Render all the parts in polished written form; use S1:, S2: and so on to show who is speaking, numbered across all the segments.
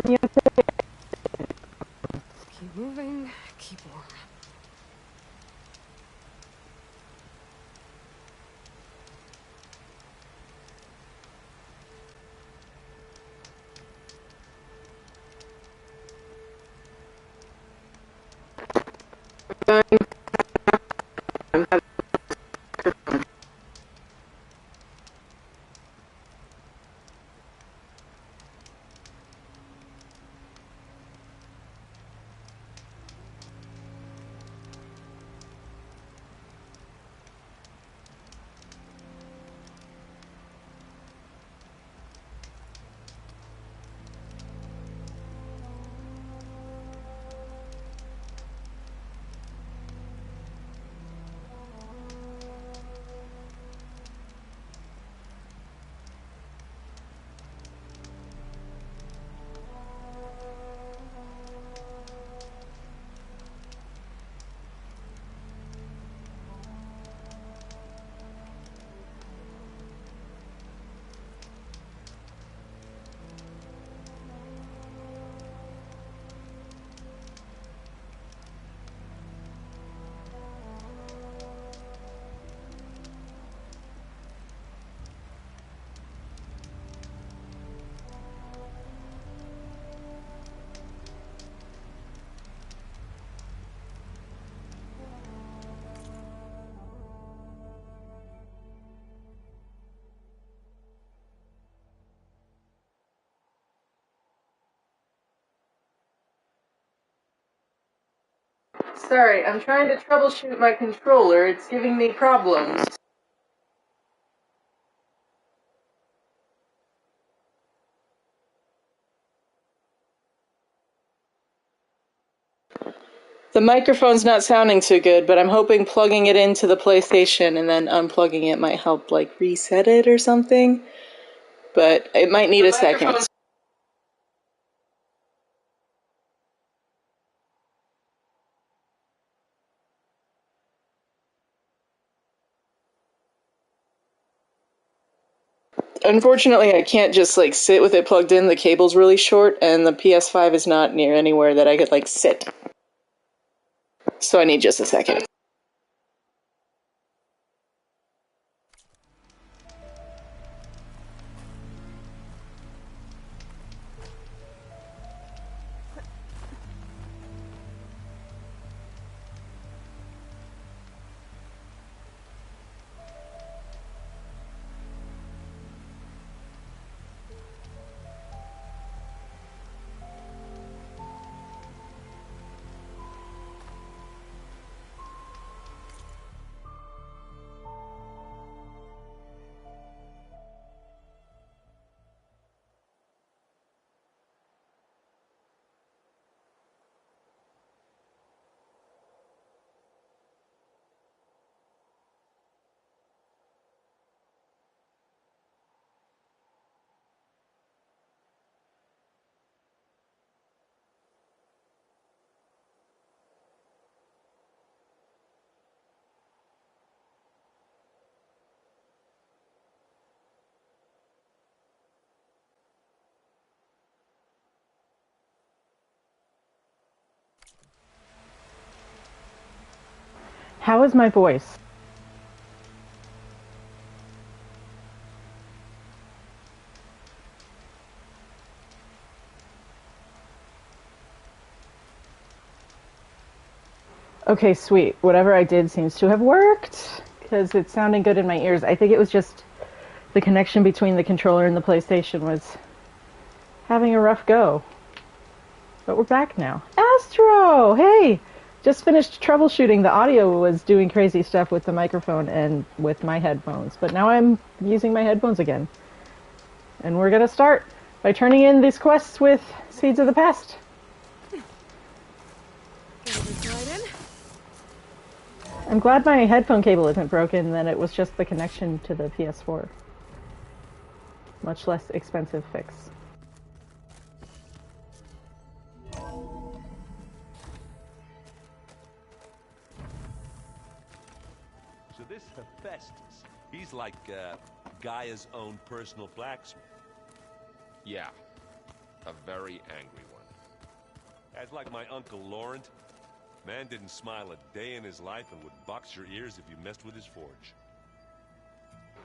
S1: Keep moving, keep warm.
S2: Sorry, I'm trying to troubleshoot my controller. It's giving me problems. The microphone's not sounding too good, but I'm hoping plugging it into the PlayStation and then unplugging it might help, like, reset it or something. But it might need a second. Unfortunately, I can't just, like, sit with it plugged in. The cable's really short, and the PS5 is not near anywhere that I could, like, sit. So I need just a second. How is my voice? Okay, sweet. Whatever I did seems to have worked, because it's sounding good in my ears. I think it was just the connection between the controller and the PlayStation was having a rough go. But we're back now. Astro! Hey! Just finished troubleshooting. The audio was doing crazy stuff with the microphone and with my headphones. But now I'm using my headphones again. And we're gonna start by turning in these quests with Seeds of the Past. I'm glad my headphone cable isn't broken, then it was just the connection to the PS4. Much less expensive fix.
S3: So this Hephaestus, he's like Gaia's own personal blacksmith.
S4: Yeah, a very angry one.
S3: That's like my Uncle Laurent. Man didn't smile a day in his life and would box your ears if you messed with his forge.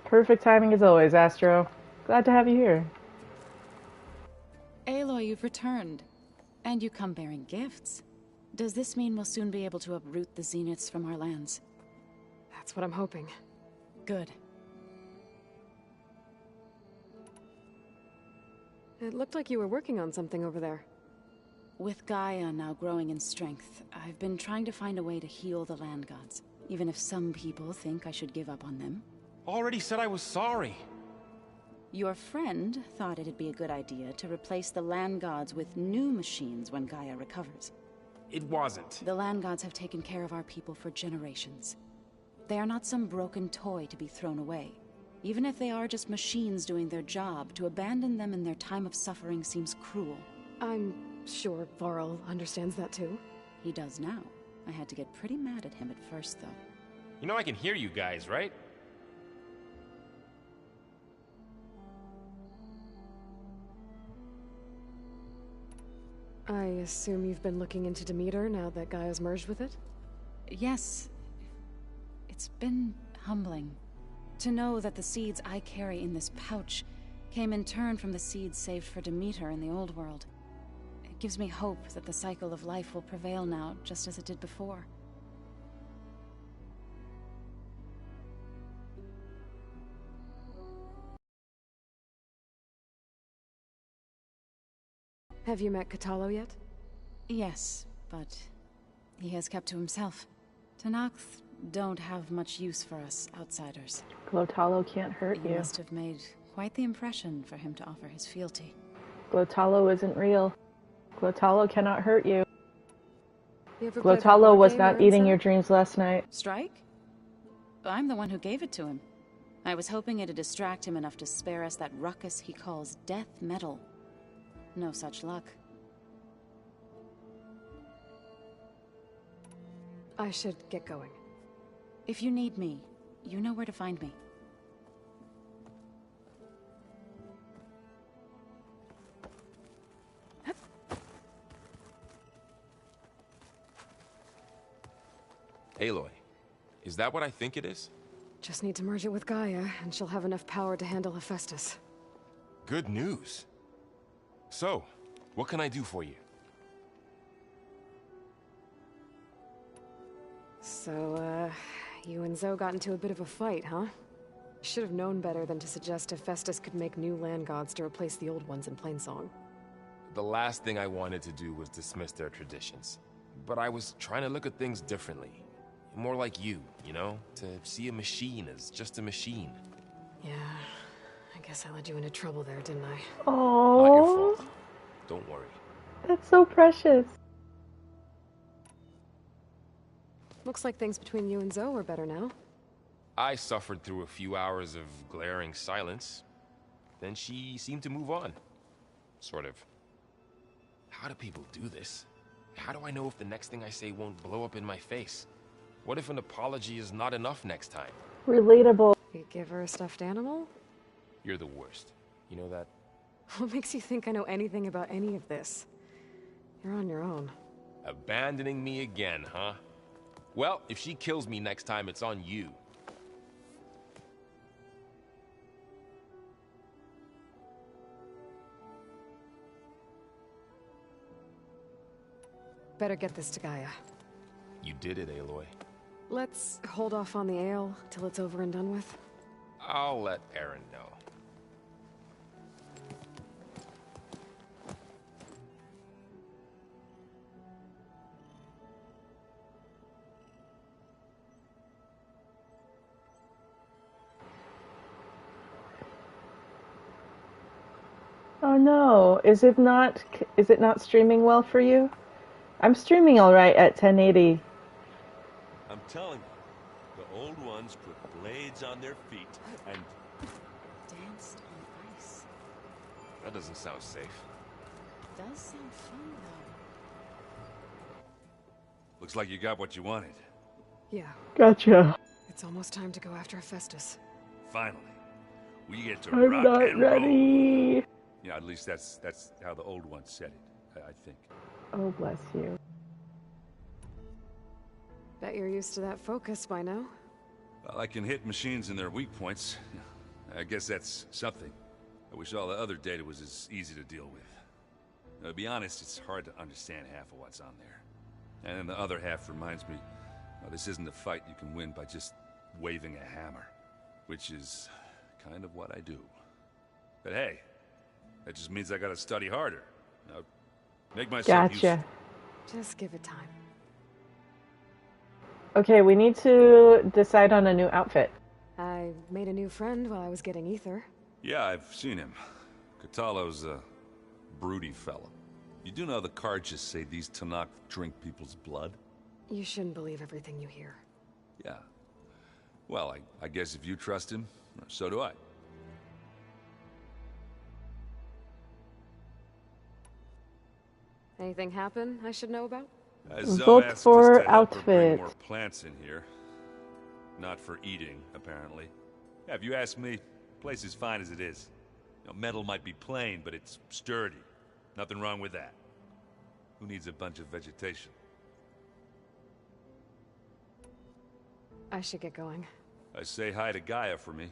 S2: Perfect timing as always, Astro. Glad to have you here.
S5: Aloy, you've returned. And you come bearing gifts. Does this mean we'll soon be able to uproot the Zeniths from our lands?
S1: That's what I'm hoping.
S5: Good.
S1: It looked like you were working on something over there.
S5: With Gaia now growing in strength, I've been trying to find a way to heal the land gods, even if some people think I should give up on them.
S4: Already said I was sorry.
S5: Your friend thought it'd be a good idea to replace the land gods with new machines when Gaia recovers.
S4: It wasn't.
S5: The land gods have taken care of our people for generations. They are not some broken toy to be thrown away. Even if they are just machines doing their job, to abandon them in their time of suffering seems cruel.
S1: I'm sure Varl understands that too.
S5: He does now. I had to get pretty mad at him at first, though.
S4: You know I can hear you guys, right?
S1: I assume you've been looking into Demeter now that Gaia's merged with it?
S5: Yes. It's been humbling to know that the seeds I carry in this pouch came in turn from the seeds saved for Demeter in the old world. It gives me hope that the cycle of life will prevail now, just as it did before.
S1: Have you met Katalo yet?
S5: Yes, but he has kept to himself. Tenakth don't have much use for us outsiders.
S2: Glotalo can't hurt
S5: You
S2: you.
S5: must have made quite the impression for him to offer his fealty.
S2: Glotalo isn't real. Glotalo cannot hurt you.
S1: You ever played that
S2: Glotalo
S1: board
S2: was
S1: game
S2: not
S1: you're
S2: eating
S1: inside?
S2: your dreams last night.
S5: Strike? I'm the one who gave it to him. I was hoping it'd distract him enough to spare us that ruckus he calls death metal. No such luck.
S1: I should get going.
S5: If you need me, you know where to find me.
S4: Aloy, is that what I think it is?
S1: Just need to merge it with Gaia, and she'll have enough power to handle Hephaestus.
S4: Good news. So, what can I do for you?
S1: So, you and Zoe got into a bit of a fight, huh? Should have known better than to suggest Hephaestus could make new land gods to replace the old ones in Plainsong.
S4: The last thing I wanted to do was dismiss their traditions. But I was trying to look at things differently. More like you know? To see a machine as just a machine.
S1: Yeah, I guess I led you into trouble there, didn't I?
S4: Not your
S2: Oh,
S4: fault. Don't worry.
S2: that's so precious.
S1: Looks like things between you and Zoe are better now.
S4: I suffered through a few hours of glaring silence. Then she seemed to move on. Sort of. How do people do this? How do I know if the next thing I say won't blow up in my face? What if an apology is not enough next time?
S2: Relatable.
S1: You give her a stuffed animal?
S4: You're the worst. You know that?
S1: What makes you think I know anything about any of this? You're on your own.
S4: Abandoning me again, huh? Well, if she kills me next time, it's on you.
S1: Better get this to Gaia.
S4: You did it, Aloy.
S1: Let's hold off on the ale till it's over and done with.
S4: I'll let Aaron know.
S2: Oh no, is it not streaming well for you? I'm streaming all right at 1080.
S3: I'm telling you, the old ones put blades on their feet and...
S5: Danced on ice.
S4: That doesn't sound safe.
S5: Does sound fun, though.
S3: Looks like you got what you wanted.
S1: Yeah,
S2: Gotcha.
S1: it's almost time to go after Hephaestus.
S3: Finally. We get to
S2: I'm
S3: rock
S2: not
S3: and roll.
S2: ready.
S3: Yeah, at least that's how the old ones said it, I think.
S2: Oh, bless you.
S1: Bet you're used to that focus by now.
S3: Well, I can hit machines in their weak points. I guess that's something. I wish all the other data was as easy to deal with. Now, to be honest, it's hard to understand half of what's on there. And then the other half reminds me, well, this isn't a fight you can win by just waving a hammer. Which is kind of what I do. But hey, that just means I gotta study harder. Now, make myself useful.
S2: Gotcha.
S1: Just give it time.
S2: Okay, we need to decide on a new outfit.
S1: I made a new friend while I was getting ether.
S3: Yeah, I've seen him. Catalo's a broody fellow. You do know the cards just say these Tanakh drink people's blood?
S1: You shouldn't believe everything you hear.
S3: Yeah. Well, I guess if you trust him, so do I.
S1: Anything happen I should know about?
S3: Zoe
S2: Vote
S3: asked us
S2: for
S3: to help her bring
S2: outfit.
S3: more plants in here. Not for eating, apparently. Yeah, if you ask me, the place is fine as it is. You know, metal might be plain, but it's sturdy. Nothing wrong with that. Who needs a bunch of vegetation?
S1: I should get going.
S3: Say hi to Gaia for me.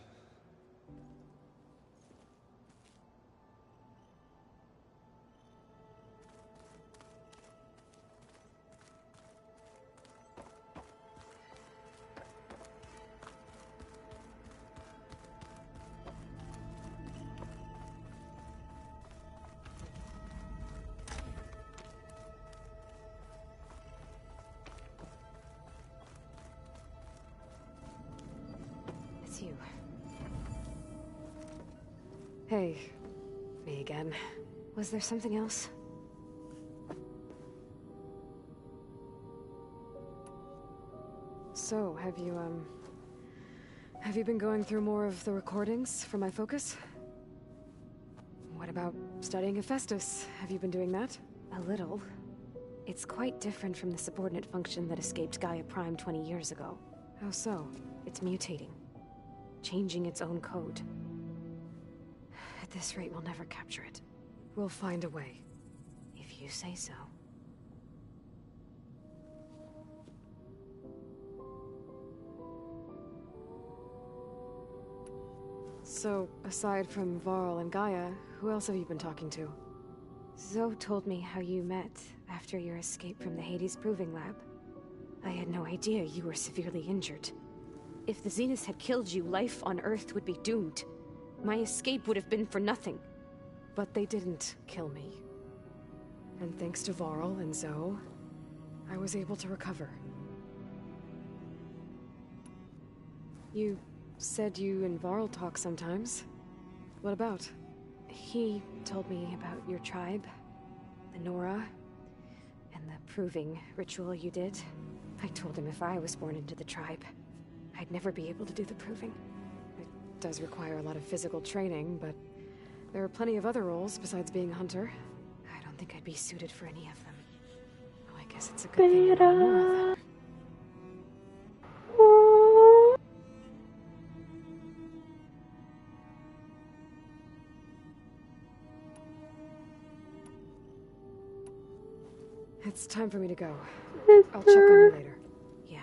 S1: It's you. Hey, me again. Was there something else? So, have you been going through more of the recordings for my focus? What about studying Hephaestus? Have you been doing that?
S6: A little. It's quite different from the subordinate function that escaped Gaia Prime 20 years ago.
S1: How so?
S6: It's mutating. Changing its own code. At this rate, we'll never capture it.
S1: We'll find a way.
S6: If you say so.
S1: So, aside from Varl and Gaia, who else have you been talking to?
S6: Zoe told me how you met after your escape from the Hades Proving Lab. I had no idea you were severely injured. If the Zeniths had killed you, life on Earth would be doomed. My escape would have been for nothing.
S1: But they didn't kill me. And thanks to Varl and Zoe, I was able to recover. You said you and Varl talk sometimes. What about?
S6: He told me about your tribe, the Nora, and the proving ritual you did. I told him if I was born into the tribe, I'd never be able to do the proving.
S1: It does require a lot of physical training, but there are plenty of other roles besides being a hunter.
S6: I don't think I'd be suited for any of them.
S1: Well, I guess it's a good thing you know Nora, then. It's time for me to go. I'll check on you later.
S6: Yeah.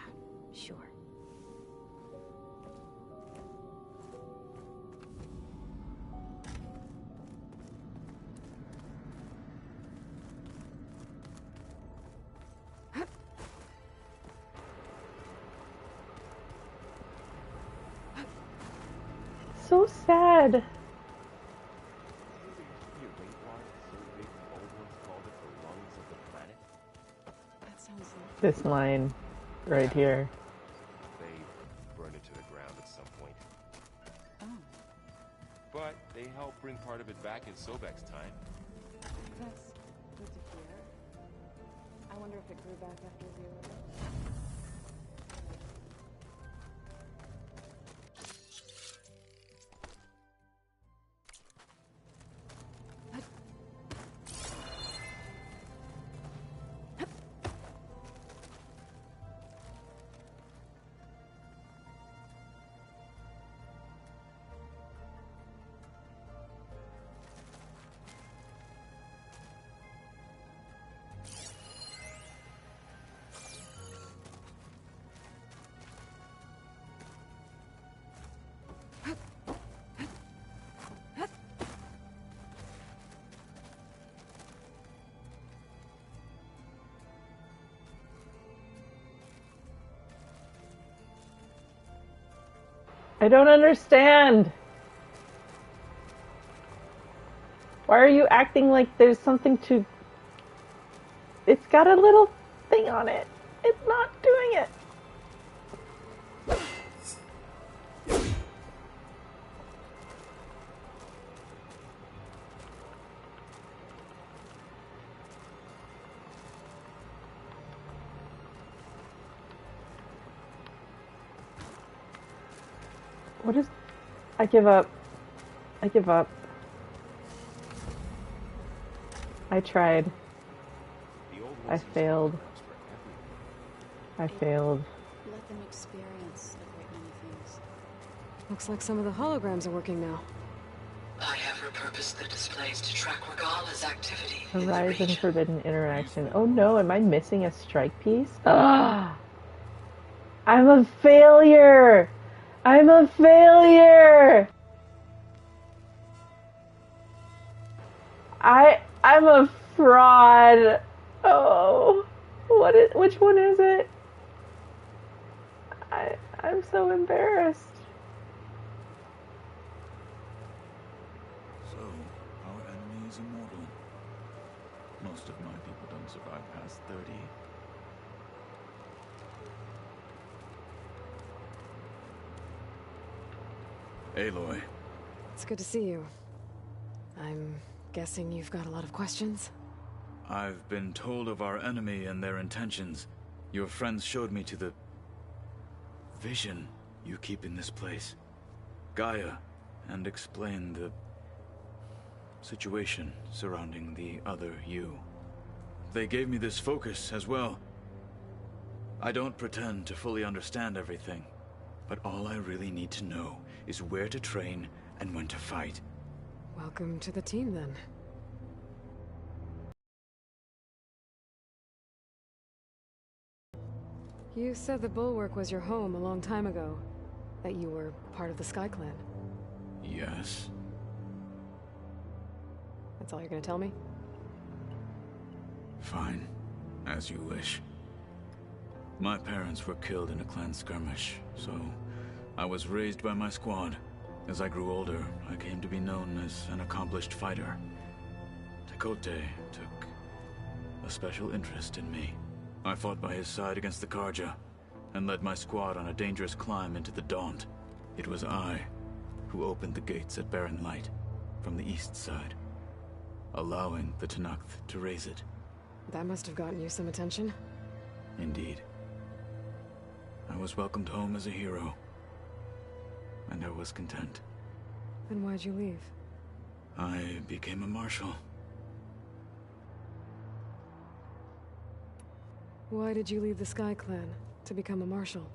S2: so sad.
S5: That sounds like...
S2: This line right here.
S4: They burned it to the ground at some point.
S5: Oh,
S4: But they helped bring part of it back in Sobek's time.
S1: That's good to hear. I wonder if it grew back after you were there.
S2: I don't understand. Why are you acting like there's something to... It's got a little thing on it. It's not doing it. What is... I give up. I give up. I tried. I failed. I failed.
S5: let them experience a great many things.
S1: Looks like some of the holograms are working now.
S7: I have repurposed the displays to track Regala's activity in the
S2: Horizon
S7: region.
S2: forbidden interaction. Oh no, am I missing a strike piece? Ah! I'm a failure! I'm a failure! I'm a fraud. Oh, which one is it? I'm so embarrassed.
S8: So, our enemy is immortal. Most of my people don't survive past 30. Aloy.
S1: It's good to see you. I'm guessing you've got a lot of questions?
S8: I've been told of our enemy and their intentions. Your friends showed me to the vision you keep in this place, Gaia, and explained the situation surrounding the other you. They gave me this focus as well. I don't pretend to fully understand everything, but all I really need to know is where to train and when to fight.
S1: Welcome to the team, then. You said the Bulwark was your home a long time ago. That you were part of the Sky Clan.
S8: Yes.
S1: That's all you're gonna tell me?
S8: Fine. As you wish. My parents were killed in a clan skirmish, so I was raised by my squad. As I grew older, I came to be known as an accomplished fighter. Tekote took a special interest in me. I fought by his side against the Karja, and led my squad on a dangerous climb into the Daunt. It was I who opened the gates at Barren Light from the east side, allowing the Tenakth to raise it.
S1: That must have gotten you some attention.
S8: Indeed. I was welcomed home as a hero, and I was content.
S1: Then why'd you leave?
S8: I became a marshal.
S1: Why did you leave the Sky Clan to become a marshal?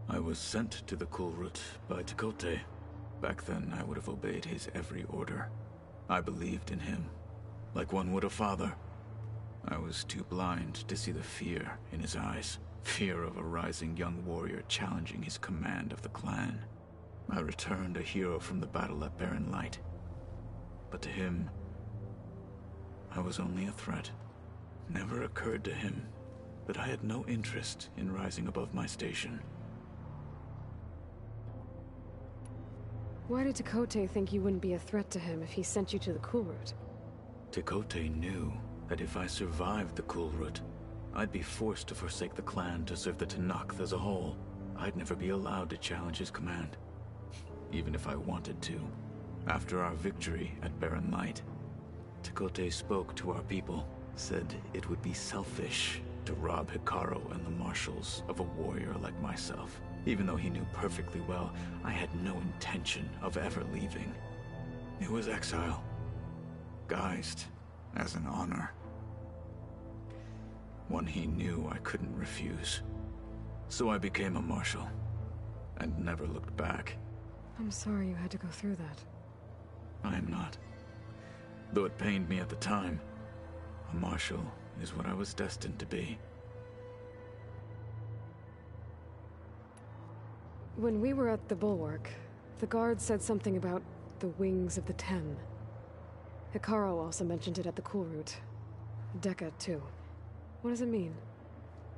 S8: I was sent to the Kulrut by Tekote. Back then, I would have obeyed his every order. I believed in him, like one would a father. I was too blind to see the fear in his eyes. Fear of a rising young warrior challenging his command of the clan. I returned a hero from the battle at Barren Light. But to him, I was only a threat. Never occurred to him that I had no interest in rising above my station.
S1: Why did Tekote think you wouldn't be a threat to him if he sent you to the cool route?
S8: Tekote knew that if I survived the cool route, I'd be forced to forsake the clan to serve the Tenakth as a whole. I'd never be allowed to challenge his command, even if I wanted to. After our victory at Barren Light, Tekote spoke to our people, said it would be selfish to rob Hikaru and the marshals of a warrior like myself, even though he knew perfectly well I had no intention of ever leaving. It was exile, guised as an honor. One he knew I couldn't refuse. So I became a marshal, and never looked back.
S1: I'm sorry you had to go through that.
S8: I am not. Though it pained me at the time, a marshal is what I was destined to be.
S1: When we were at the Bulwark, the guard said something about the Wings of the Ten. Hikaru also mentioned it at the cool route. Dekka, too. What does it mean?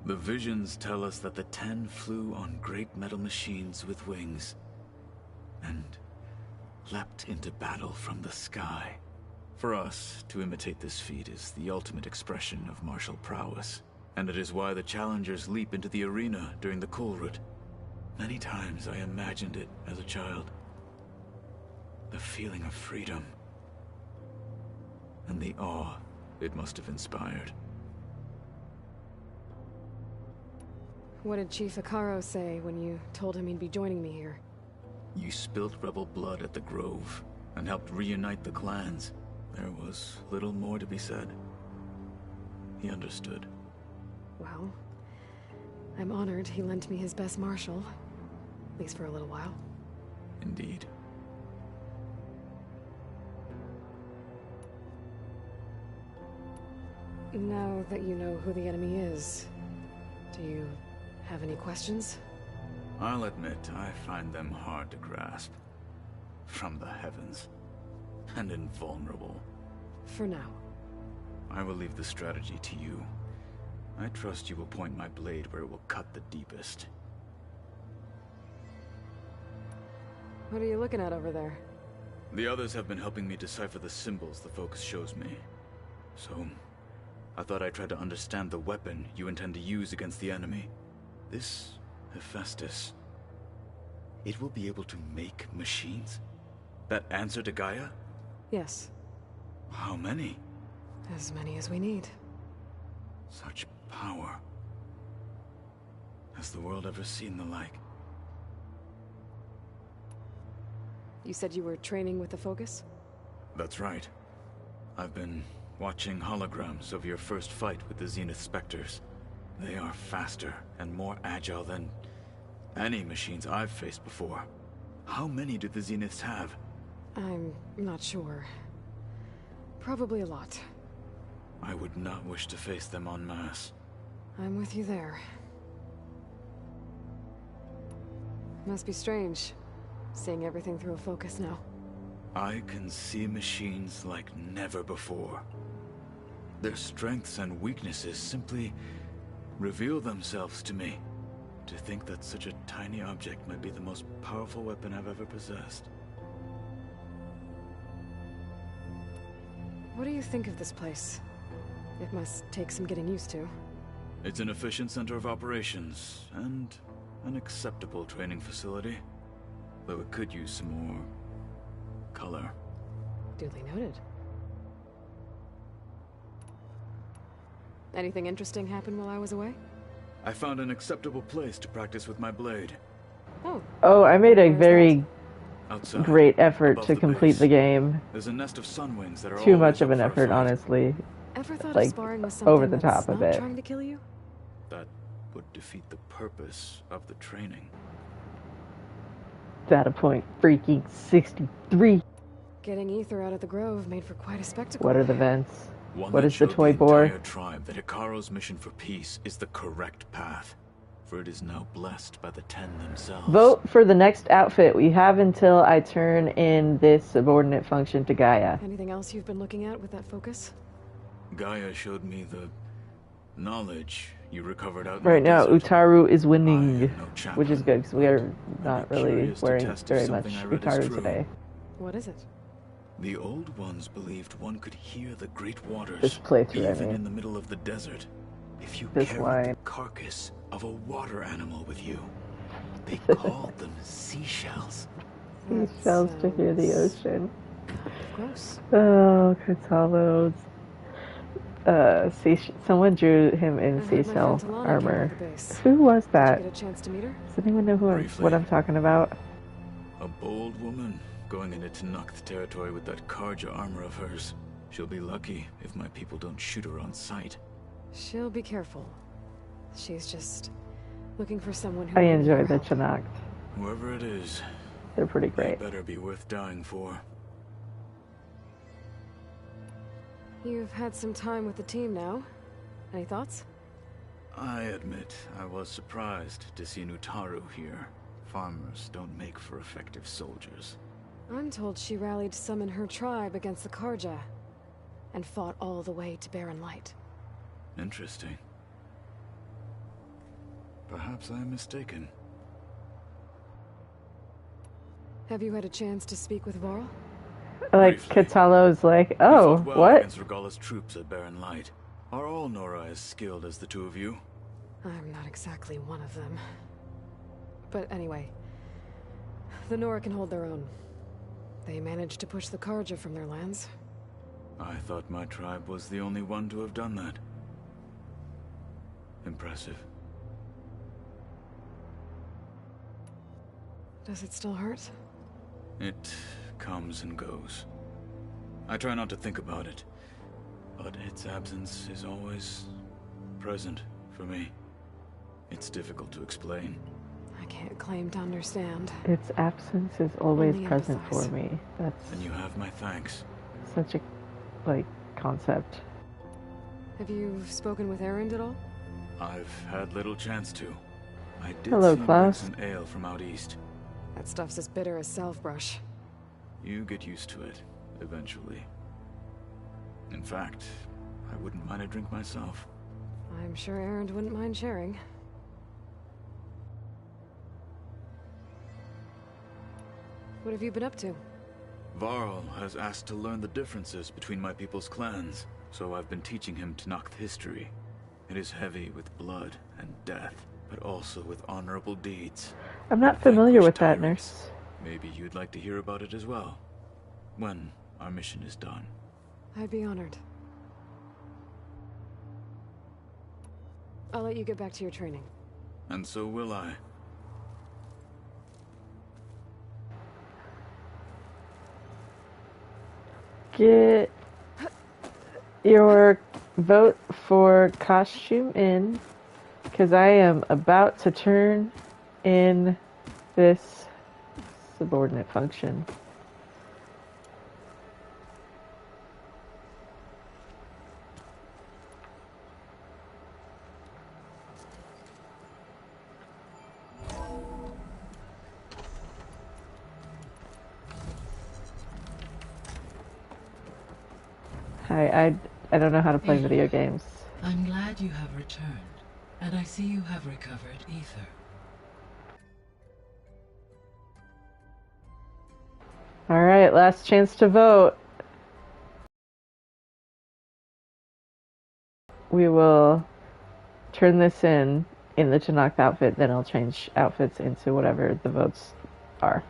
S8: The visions tell us that the Ten flew on great metal machines with wings, and leapt into battle from the sky. For us, to imitate this feat is the ultimate expression of martial prowess, and it is why the challengers leap into the arena during the cool route. Many times I imagined it as a child. The feeling of freedom, and the awe it must have inspired.
S1: What did Chief Hikaru say when you told him he'd be joining me here?
S8: You spilt rebel blood at the Grove, and helped reunite the clans. There was little more to be said. He understood.
S1: Well, I'm honored he lent me his best marshal. At least for a little while.
S8: Indeed.
S1: Now that you know who the enemy is, do you have any questions?
S8: I'll admit, I find them hard to grasp. From the heavens. And invulnerable.
S1: For now.
S8: I will leave the strategy to you. I trust you will point my blade where it will cut the deepest.
S1: What are you looking at over there?
S8: The others have been helping me decipher the symbols the focus shows me. So, I thought I'd try to understand the weapon you intend to use against the enemy. This Hephaestus, it will be able to make machines? That answer to Gaia?
S1: Yes.
S8: How many?
S1: As many as we need.
S8: Such power. Has the world ever seen the like?
S1: You said you were training with the Focus?
S8: That's right. I've been watching holograms of your first fight with the Zenith Spectres. They are faster and more agile than any machines I've faced before. How many do the Zeniths have?
S1: I'm not sure. Probably a lot.
S8: I would not wish to face them en masse.
S1: I'm with you there. Must be strange, seeing everything through a Focus now.
S8: I can see machines like never before. Their strengths and weaknesses simply reveal themselves to me. To think that such a tiny object might be the most powerful weapon I've ever possessed.
S1: What do you think of this place? It must take some getting used to.
S8: It's an efficient center of operations, and an acceptable training facility. Though it could use some more color.
S1: Duly noted. Anything interesting happen while I was away?
S8: I found an acceptable place to practice with my blade.
S2: Oh, I made a
S1: Where's
S2: very
S8: Outside,
S2: great effort
S8: above
S2: to
S8: the
S2: complete
S8: base.
S2: the game.
S8: There's a nest of sunwings that are
S2: Too
S8: always
S2: much of
S8: up
S2: an
S8: for a
S2: effort,
S8: fight.
S2: honestly.
S1: Ever thought
S2: Like,
S1: of sparring with something
S2: over the
S1: that's
S2: top a
S1: not
S2: bit.
S1: trying to kill you?
S8: That would defeat the purpose of the training.
S2: Data point freaking 63.
S1: Getting Ether out of the Grove made for quite a spectacle.
S2: What are the vents?
S8: One
S2: What
S8: that
S2: is the
S8: showed
S2: toy boar?
S8: entire tribe that Hikaru's mission for peace is the correct path, for it is now blessed by the Ten themselves.
S2: Vote for the next outfit. We have until I turn in this subordinate function to Gaia.
S1: Anything else you've been looking at with that Focus?
S8: Gaia showed me the knowledge you recovered out in
S2: Right
S8: the
S2: now,
S8: desert.
S2: Utaru is
S8: I
S2: winning,
S8: am no
S2: which is
S8: chaplain,
S2: good because we are not
S8: be
S2: really
S8: curious to
S2: wearing
S8: test if
S2: very much
S8: something I read is
S2: Hikaru
S8: true.
S2: today.
S1: What is it?
S8: The old ones believed one could hear the great waters,
S2: This playthrough, I
S8: even
S2: mean.
S8: in the middle of the desert, if you
S2: This
S8: carried
S2: line.
S8: the carcass of a water animal with you. They called them seashells.
S2: He
S1: That
S2: shells to hear the
S1: sounds
S2: ocean.
S1: kind of gross.
S2: Oh, Katalo's. Someone drew him in
S1: I heard my
S2: seashell
S1: friend Talana came
S2: armor.
S1: to the base.
S2: Who was
S1: Did
S2: that?
S1: you get a chance to meet her?
S2: Does anyone know
S8: Briefly.
S2: what I'm talking about?
S8: A bold woman going into Tanakh territory with that Karja armor of hers. She'll be lucky if my people don't shoot her on sight.
S1: She'll be careful. She's just looking for someone who
S2: I
S1: will need
S2: enjoy
S1: her
S2: the
S1: help.
S2: Chinook.
S8: Whoever it is,
S2: They're pretty
S8: they
S2: great.
S8: better be worth dying for.
S1: You've had some time with the team now. Any thoughts?
S8: I admit, I was surprised to see Nutaru here. Farmers don't make for effective soldiers.
S1: I'm told she rallied some in her tribe against the Karja, and fought all the way to Barren Light.
S8: Interesting. Perhaps I am mistaken.
S1: Have you had a chance to speak with Varl?
S2: Like,
S8: Briefly.
S2: Katalo's like,
S8: You
S2: oh,
S8: fought well
S2: what?
S8: against Regala's troops at Barren Light. Are all Nora as skilled as the two of you?
S1: I'm not exactly one of them. But anyway, the Nora can hold their own. They managed to push the Karja from their lands.
S8: I thought my tribe was the only one to have done that. Impressive.
S1: Does it still hurt?
S8: It comes and goes. I try not to think about it, but its absence is always present for me. It's difficult to explain.
S1: I can't claim to understand.
S2: Its absence is always
S1: Only
S2: present
S1: empathize.
S2: for me. That's
S8: And you have my thanks.
S2: such a, like, concept.
S1: Have you spoken with Erend at all?
S8: I've had little chance to. I did
S2: Hello,
S8: see him
S2: Klaus.
S8: bring some ale from out east.
S1: That stuff's as bitter as salve-brush.
S8: You get used to it, eventually. In fact, I wouldn't mind a drink myself.
S1: I'm sure Erend wouldn't mind sharing. What have you been up to?
S8: Varl has asked to learn the differences between my people's clans, so I've been teaching him Tanakh history. It is heavy with blood and death, but also with honorable deeds.
S2: I'm not
S8: and
S2: familiar with
S8: vanquished
S2: that,
S8: tyrants.
S2: nurse.
S8: Maybe you'd like to hear about it as well, when our mission is done.
S1: I'd be honored. I'll let you get back to your training.
S8: And so will I.
S2: Get your vote for costume in, because I am about to turn in this subordinate function. Hi, I don't know how to play video games.
S7: I'm glad you have returned, and I see you have recovered Ether.
S2: Alright, last chance to vote. We will turn this in the Tanakh outfit, then I'll change outfits into whatever the votes are.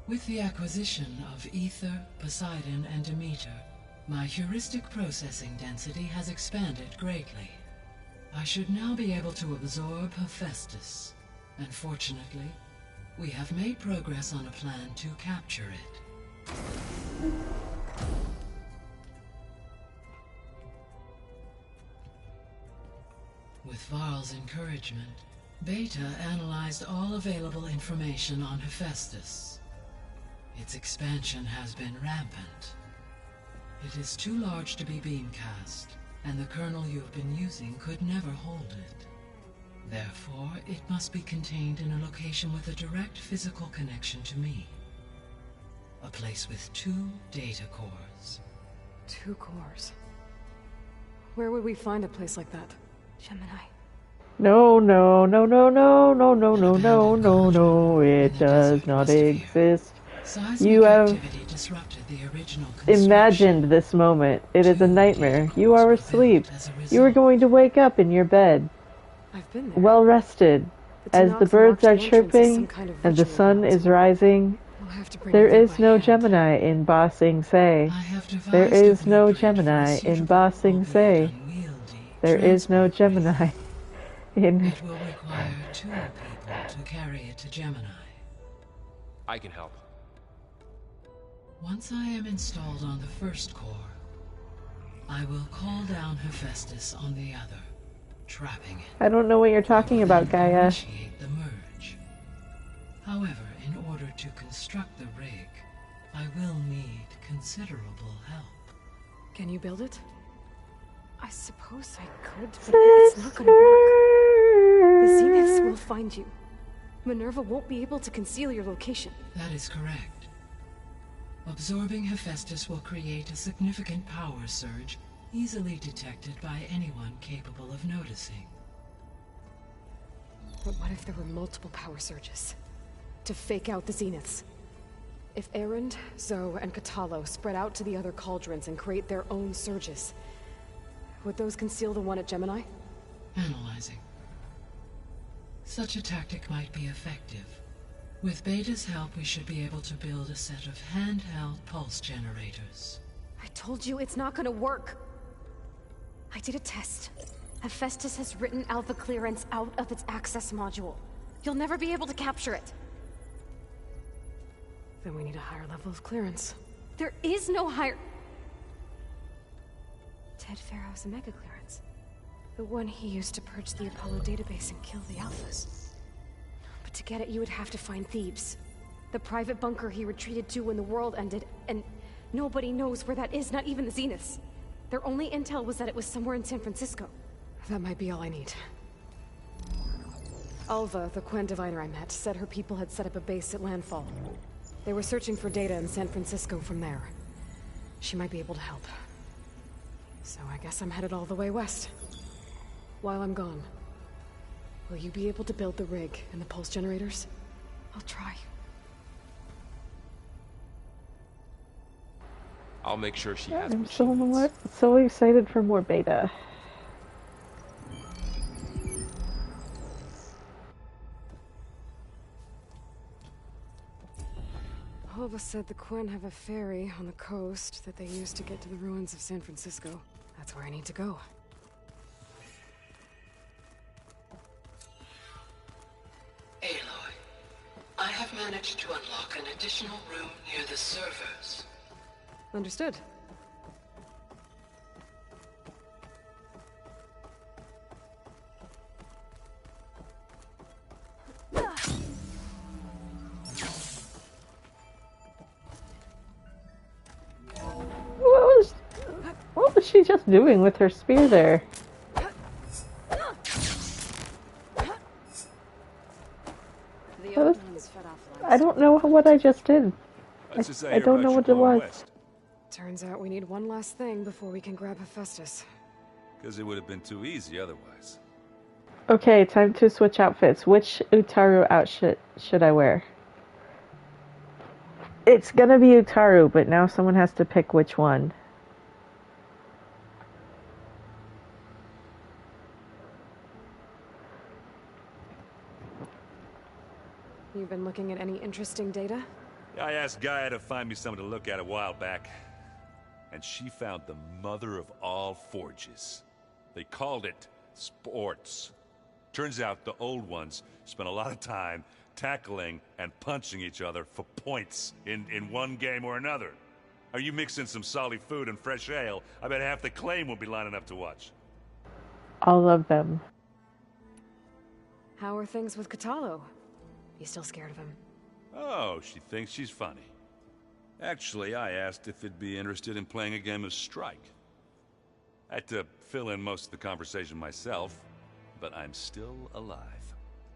S7: With the acquisition of Ether, Poseidon, and Demeter, my heuristic processing density has expanded greatly. I should now be able to absorb Hephaestus, and fortunately, we have made progress on a plan to capture it. With Varl's encouragement, Beta analyzed all available information on Hephaestus. Its expansion has been rampant. It is too large to be beamcast, and the kernel you have been using could never hold it. Therefore, it must be contained in a location with a direct physical connection to me. A place with 2 data cores.
S1: 2 cores. Where would we find a place like that?
S6: Gemini.
S2: No, no, no, no, no, no, no, no, no, no, no, it does not exist. You have imagined this moment. It is a nightmare. You are asleep. You are going to wake up in your bed,
S1: I've been there.
S2: well rested, as the birds are chirping and the sun is rising.
S1: We'll have to bring
S2: There
S1: it there
S2: is
S1: by
S2: no
S1: hand.
S2: Gemini in Ba Sing Se. There is no Gemini in Ba Sing Se. There is no Gemini in...
S7: It will require 2 people to carry it to Gemini.
S4: I can help.
S7: Once I am installed on the first core, I will call down Hephaestus on the other, trapping it.
S2: I don't know what you're talking about,
S7: Then
S2: Gaia.
S7: initiate the merge. However, in order to construct the rig, I will need considerable help.
S1: Can you build it?
S6: I suppose I could, but it's not gonna work. The Zeniths will find you.
S1: Minerva won't be able to conceal your location.
S7: That is correct. Absorbing Hephaestus will create a significant power surge, easily detected by anyone capable of noticing.
S1: But what if there were multiple power surges? To fake out the Zeniths? If Erend, Zoe, and Katalo spread out to the other cauldrons and create their own surges, would those conceal the one at Gemini?
S7: Analyzing. Such a tactic might be effective. With Beta's help, we should be able to build a set of handheld pulse generators.
S6: I told you it's not gonna work. I did a test. Hephaestus has written Alpha clearance out of its access module. You'll never be able to capture it.
S1: Then we need a higher level of clearance.
S6: There is no higher... Ted Pharaoh's Omega clearance. The one he used to purge the Apollo database and kill the Alphas. But to get it, you would have to find Thebes. The private bunker he retreated to when the world ended, and nobody knows where that is, not even the Zeniths. Their only intel was that it was somewhere in San Francisco.
S1: That might be all I need. Alva, the Quen diviner I met, said her people had set up a base at Landfall. They were searching for data in San Francisco from there. She might be able to help. So I guess I'm headed all the way west. While I'm gone, will you be able to build the rig and the pulse generators?
S6: I'll try.
S4: I'll make sure she has
S2: I'm
S4: what she needs.
S2: so excited for more Beta.
S1: Alva said the Quen have a ferry on the coast that they use to get to the ruins of San Francisco. That's where I need to go.
S7: Aloy, I have managed to unlock an additional room near the servers.
S1: Understood.
S2: What was she just doing with her spear there? I don't know what I just did. I don't know what it was.
S1: Turns out we need one last thing before we can grab Hephaestus.
S3: Because it would have been too easy otherwise.
S2: Okay, time to switch outfits. Which Utaru outfit should I wear? It's gonna be Utaru, but now someone has to pick which one.
S1: You've been looking at any interesting data?
S3: I asked Gaia to find me something to look at a while back, and she found the mother of all forges. They called it sports. Turns out the old ones spent a lot of time tackling and punching each other for points in one game or another. Are you mixing some solid food and fresh ale? I bet half the claim will be lining up to watch.
S2: All of them.
S1: How are things with Katalo? You still scared of him?
S3: Oh, she thinks she's funny. Actually, I asked if it'd be interested in playing a game of Strike. I had to fill in most of the conversation myself, but I'm still alive.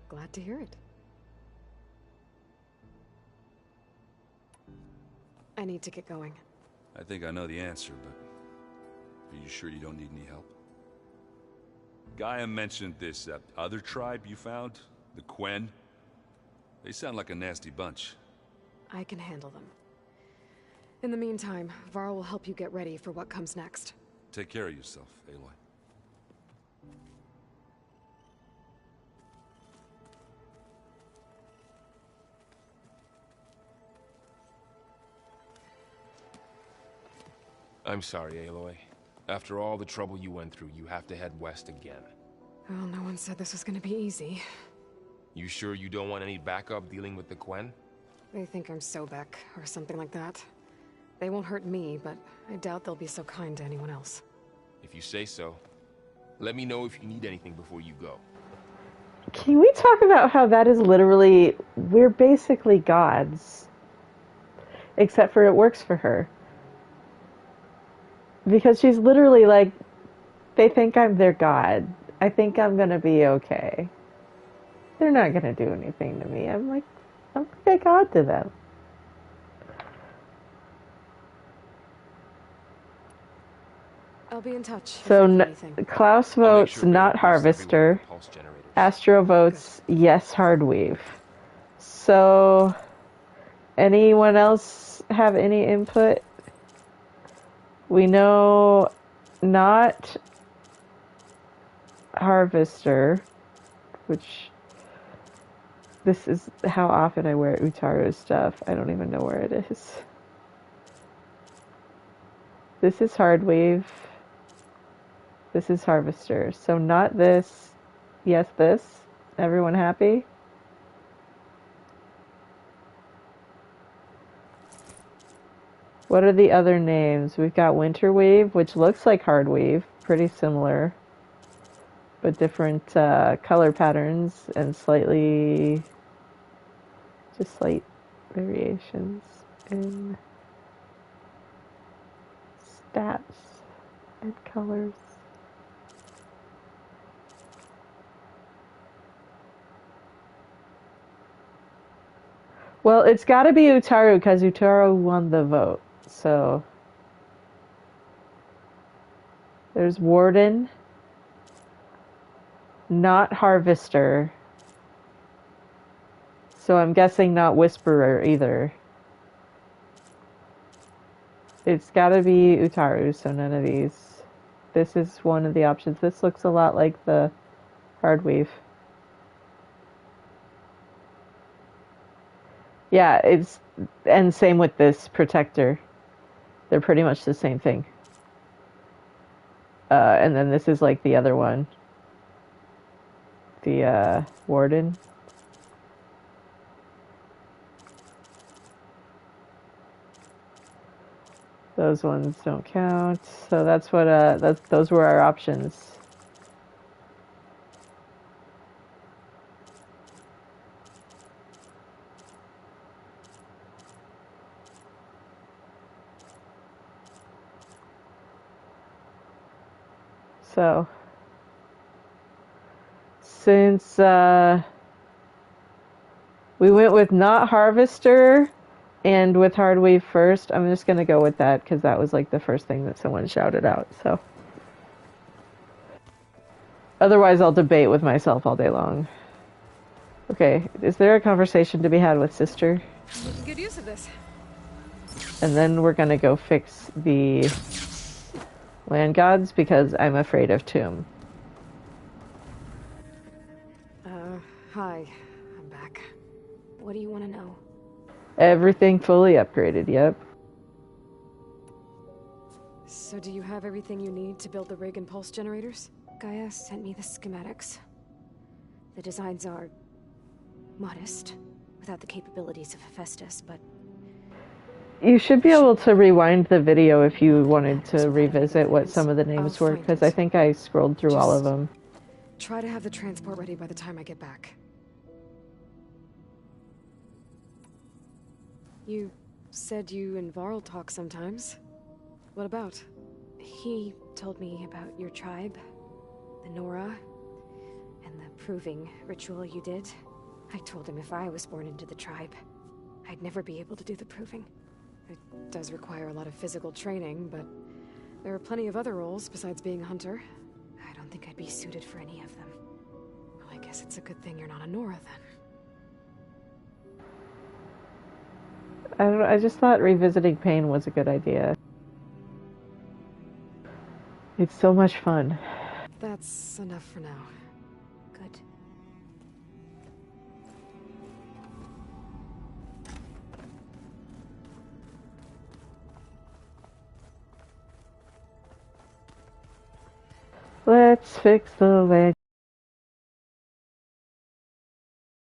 S1: Glad to hear it. I need to get going.
S3: I think I know the answer, but are you sure you don't need any help? Gaia mentioned this other tribe you found, the Quen. They sound like a nasty bunch.
S1: I can handle them. In the meantime, Varl will help you get ready for what comes next.
S3: Take care of yourself, Aloy.
S4: I'm sorry, Aloy. After all the trouble you went through, you have to head west again.
S1: Well, no one said this was gonna be easy.
S4: You sure you don't want any backup dealing with the Quen?
S1: They think I'm Sobek, or something like that. They won't hurt me, but I doubt they'll be so kind to anyone else.
S4: If you say so. Let me know if you need anything before you go.
S2: Can we talk about how that is literally... We're basically gods. Except for it works for her. Because she's literally like, they think I'm their god. I think I'm gonna be okay. They're not gonna do anything to me. I'm like a god to them.
S1: I'll be in touch.
S2: So Klaus votes not harvester. Astro votes yes hardweave. So anyone else have any input? We know not harvester, which this is how often I wear Utaru's stuff. I don't even know where it is. This is hardweave. This is harvester. So not this. Yes, this. Everyone happy? What are the other names? We've got Winterweave, which looks like Hardweave, pretty similar, but different color patterns and slightly, just slight variations in stats and colors. Well, it's got to be Utaru because Utaru won the vote. So there's Warden, not Harvester. So I'm guessing not Whisperer either. It's got to be Utaru, so none of these. This is one of the options. This looks a lot like the Hardweave. Yeah, it's, and same with this Protector. They're pretty much the same thing. And then this is like the other one. The, Warden. Those ones don't count. So that's what, those were our options. So, since we went with not Harvester and with Hardweave first, I'm just going to go with that because that was like the first thing that someone shouted out. So, otherwise I'll debate with myself all day long. Okay, is there a conversation to be had with Sister?
S1: Good use of this.
S2: And then we're going to go fix the land gods because I'm afraid of Tomb.
S1: Hi. I'm back.
S6: What do you want to know?
S2: Everything fully upgraded, yep.
S1: So do you have everything you need to build the rig and pulse generators?
S6: Gaia sent me the schematics. The designs are modest, without the capabilities of Hephaestus, but
S2: You should be able to rewind the video if you wanted to revisit what some of the names were, because I think I scrolled through all of them.
S1: Try to have the transport ready by the time I get back. You said you and Varl talk sometimes. What about?
S6: He told me about your tribe, the Nora, and the proving ritual you did. I told him if I was born into the tribe, I'd never be able to do the proving.
S1: It does require a lot of physical training, but there are plenty of other roles besides being a hunter.
S6: I don't think I'd be suited for any of them.
S1: Well, I guess it's a good thing you're not a Nora, then.
S2: I don't know, I just thought revisiting pain was a good idea. It's so much fun.
S1: That's enough for now.
S6: Good.
S2: Let's fix the leg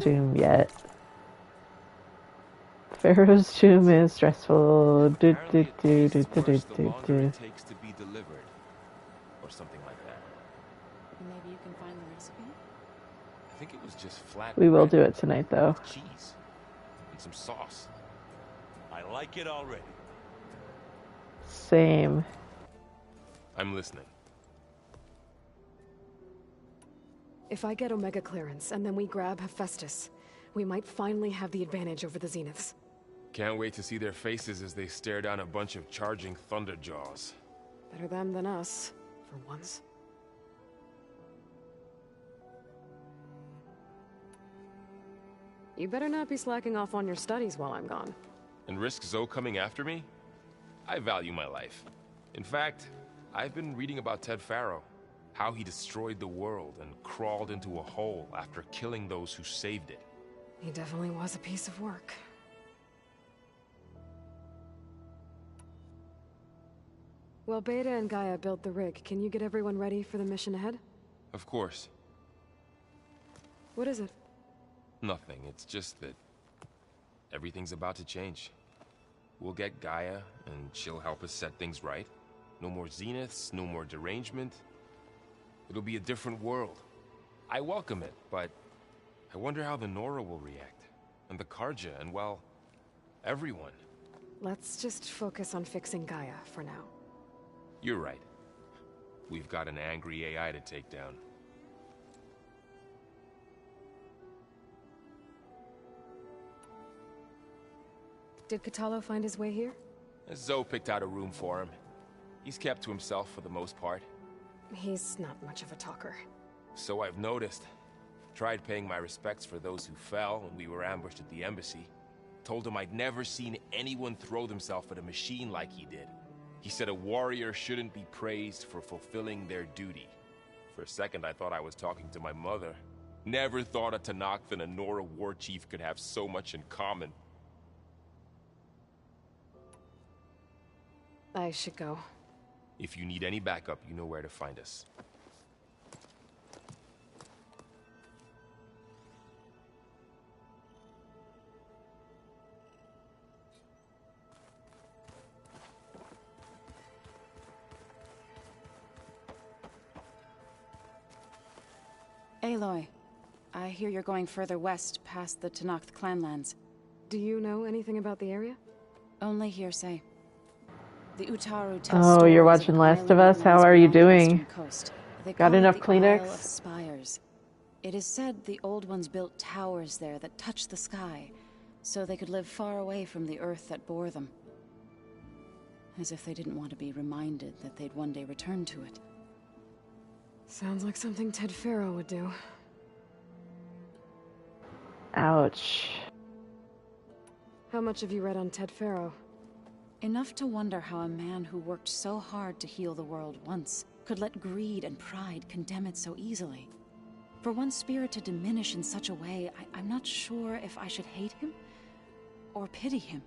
S2: tomb yet. Pharaoh's tomb is stressful.
S4: Apparently it tastes worse the longer it takes to be delivered. Or something like that.
S5: Maybe you can find the recipe?
S4: I think it was just flat
S2: We will
S4: bread
S2: do it tonight, though.
S4: with cheese and some sauce.
S3: I like it already.
S2: Same.
S4: I'm listening.
S1: If I get Omega clearance, and then we grab Hephaestus, we might finally have the advantage over the Zeniths.
S4: Can't wait to see their faces as they stare down a bunch of charging thunderjaws.
S1: Better them than us, for once. You better not be slacking off on your studies while I'm gone.
S4: And risk Zoe coming after me? I value my life. In fact, I've been reading about Ted Faro. How he destroyed the world and crawled into a hole after killing those who saved it.
S1: He definitely was a piece of work. Well, Beta and Gaia built the rig. Can you get everyone ready for the mission ahead?
S4: Of course.
S1: What is it?
S4: Nothing. It's just that everything's about to change. We'll get Gaia, and she'll help us set things right. No more Zeniths, no more derangement. It'll be a different world. I welcome it, but I wonder how the Nora will react. And the Karja, and well, everyone.
S1: Let's just focus on fixing Gaia for now.
S4: You're right. We've got an angry AI to take down.
S1: Did Katalo find his way here?
S4: Zoe picked out a room for him. He's kept to himself for the most part.
S1: He's not much of a talker.
S4: So I've noticed. Tried paying my respects for those who fell when we were ambushed at the embassy. Told him I'd never seen anyone throw themselves at a machine like he did. He said a warrior shouldn't be praised for fulfilling their duty. For a second I thought I was talking to my mother. Never thought a Tenakth and a Nora war chief could have so much in common.
S1: I should go.
S4: If you need any backup, you know where to find us.
S5: Aloy, I hear you're going further west past the Tenakth clanlands.
S1: Do you know anything about the area?
S5: Only hearsay. The Utaru tell
S2: Oh, you're
S5: stories
S2: watching
S5: of
S2: Last of Us?
S5: island
S2: How
S5: lands
S2: are you
S5: beyond the
S2: doing?
S5: western coast. They
S2: Got
S5: call it
S2: enough
S5: the
S2: Kleenex?
S5: Isle of Spires. It is said the old ones built towers there that touched the sky, so they could live far away from the earth that bore them. As if they didn't want to be reminded that they'd one day return to it.
S1: Sounds like something Ted Faro would do.
S2: Ouch.
S1: How much have you read on Ted Faro?
S5: Enough to wonder how a man who worked so hard to heal the world once could let greed and pride condemn it so easily. For one spirit to diminish in such a way, I'm not sure if I should hate him or pity him.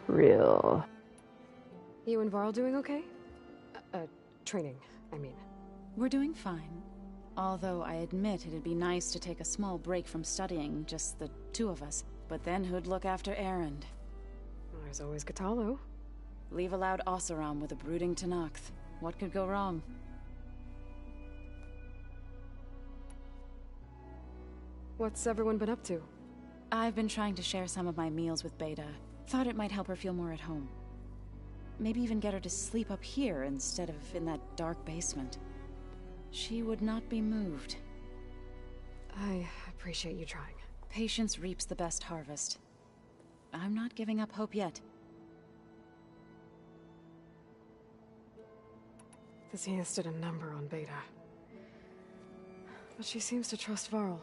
S2: Real.
S1: You and Varl doing okay? Training, I mean.
S5: We're doing fine. Although I admit it'd be nice to take a small break from studying, just the two of us. But then who'd look after Erend?
S1: There's always Katalo.
S5: Leave a loud Oseram with a brooding Tenakth. What could go wrong?
S1: What's everyone been up to?
S5: I've been trying to share some of my meals with Beta. Thought it might help her feel more at home. Maybe even get her to sleep up here instead of in that dark basement. She would not be moved.
S1: I appreciate you trying.
S5: Patience reaps the best harvest. I'm not giving up hope yet.
S1: The Zenith did a number on Beta. But she seems to trust Varl.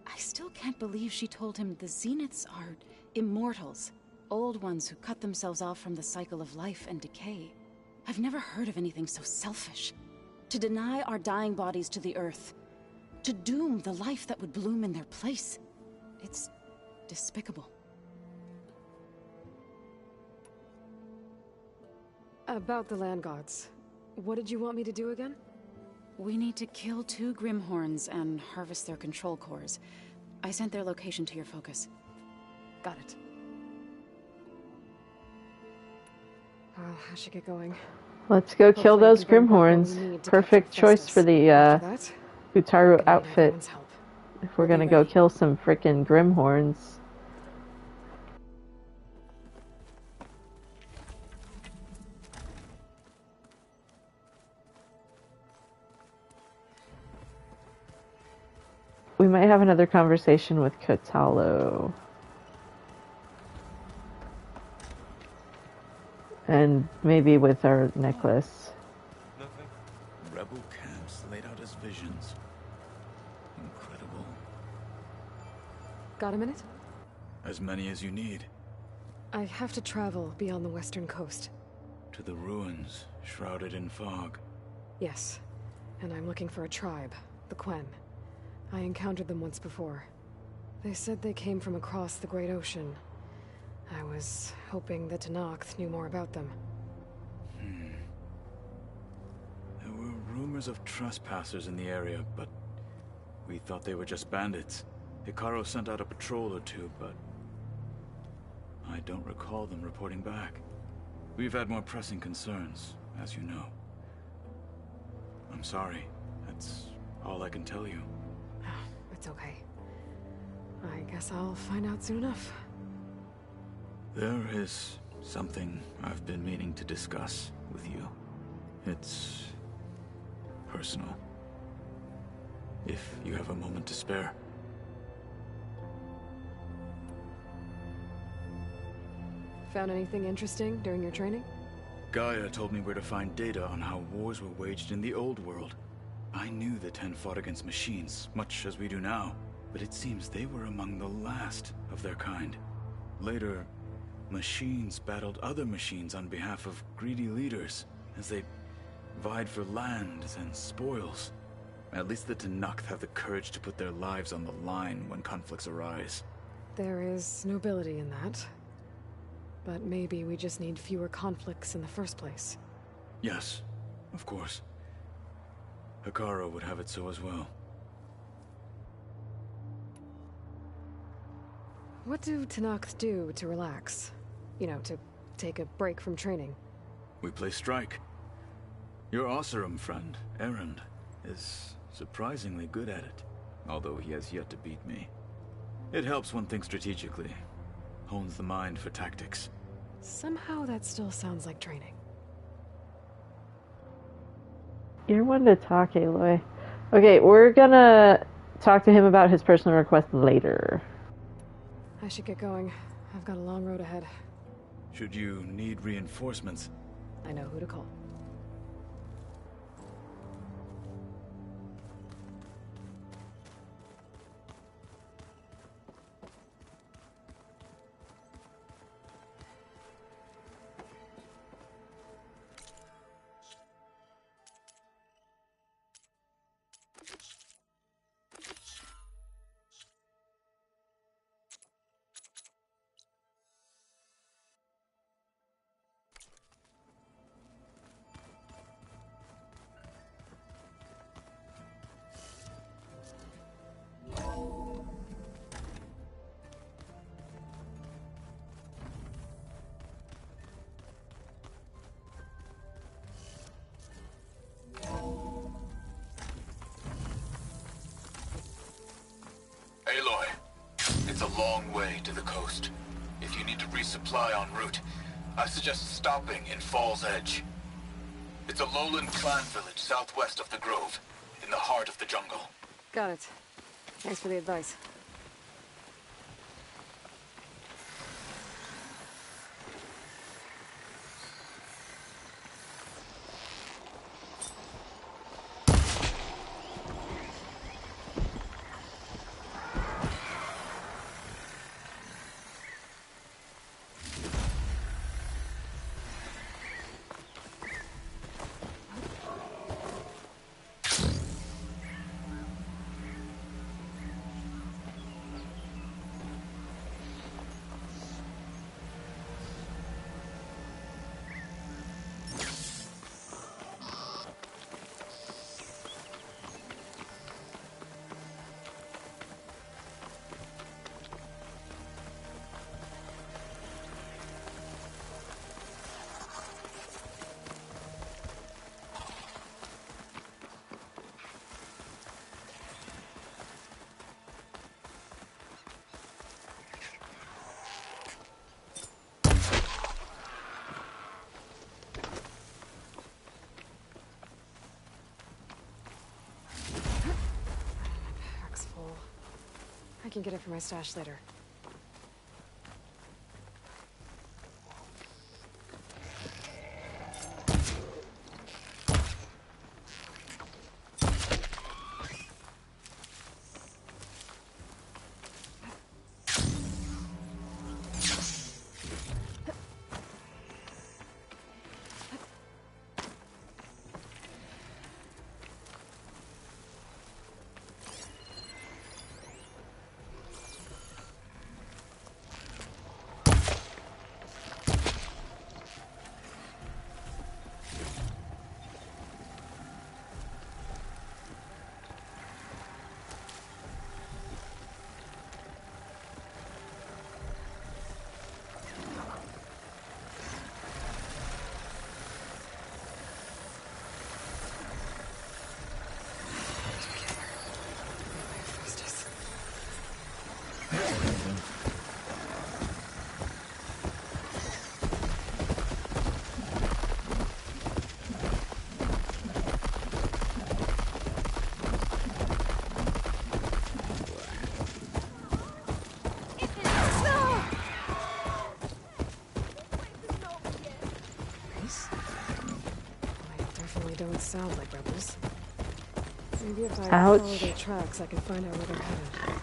S5: I still can't believe she told him the Zeniths are immortals. Old ones who cut themselves off from the cycle of life and decay. I've never heard of anything so selfish. To deny our dying bodies to the earth. To doom the life that would bloom in their place. It's despicable.
S1: About the land gods. What did you want me to do again?
S5: We need to kill 2 Grimhorns and harvest their control cores. I sent their location to your focus.
S1: Got it. Well, I should get going.
S2: Let's go kill
S1: Hopefully
S2: those
S1: we can grab what we
S2: Grimhorns.
S1: need to
S2: Perfect
S1: capture
S2: choice
S1: Festus.
S2: for the
S1: After that,
S2: Utaru
S1: I'm gonna need
S2: outfit.
S1: everyone's help.
S2: If we're
S1: We'll be
S2: gonna go
S1: ready.
S2: kill some frickin' Grimhorns. We might have another conversation with Kotalo. And maybe with our necklace.
S4: Nothing.
S8: Rebel camps laid out as visions. Incredible.
S1: Got a minute?
S8: As many as you need.
S1: I have to travel beyond the western coast.
S8: To the ruins, shrouded in fog.
S1: Yes. And I'm looking for a tribe, the Quen. I encountered them once before. They said they came from across the Great Ocean. I was hoping that Tenakth knew more about them.
S8: There were rumors of trespassers in the area, but we thought they were just bandits. Hikaru sent out a patrol or two, but I don't recall them reporting back. We've had more pressing concerns, as you know. I'm sorry. That's all I can tell you.
S1: It's okay. I guess I'll find out soon enough.
S8: There is something I've been meaning to discuss with you. It's personal. If you have a moment to spare.
S1: Found anything interesting during your training?
S8: Gaia told me where to find data on how wars were waged in the old world. I knew the Ten fought against machines, much as we do now, but it seems they were among the last of their kind. Later, machines battled other machines on behalf of greedy leaders, as they vied for lands and spoils. At least the Tenakth have the courage to put their lives on the line when conflicts arise.
S1: There is nobility in that. But maybe we just need fewer conflicts in the first place.
S8: Yes, of course. Hikaru would have it so as well.
S1: What do Tenakth do to relax? You know, to take a break from training?
S8: We play strike. Your Oseram friend, Erend, is surprisingly good at it, although he has yet to beat me. It helps one think strategically, hones the mind for tactics.
S1: Somehow that still sounds like training.
S2: You're one to talk, Aloy. Okay, we're gonna talk to him about his personal request later.
S1: I should get going. I've got a long road ahead.
S8: Should you need reinforcements,
S1: I know who to call.
S8: Aloy, it's a long way to the coast. If you need to resupply en route. I suggest stopping in Fall's Edge. It's a lowland clan village southwest of the Grove, in the heart of the jungle.
S1: Got it. Thanks for the advice. I can get it from my stash later. Don't sound like rebels. Maybe if I follow their tracks, I can find out where they're headed.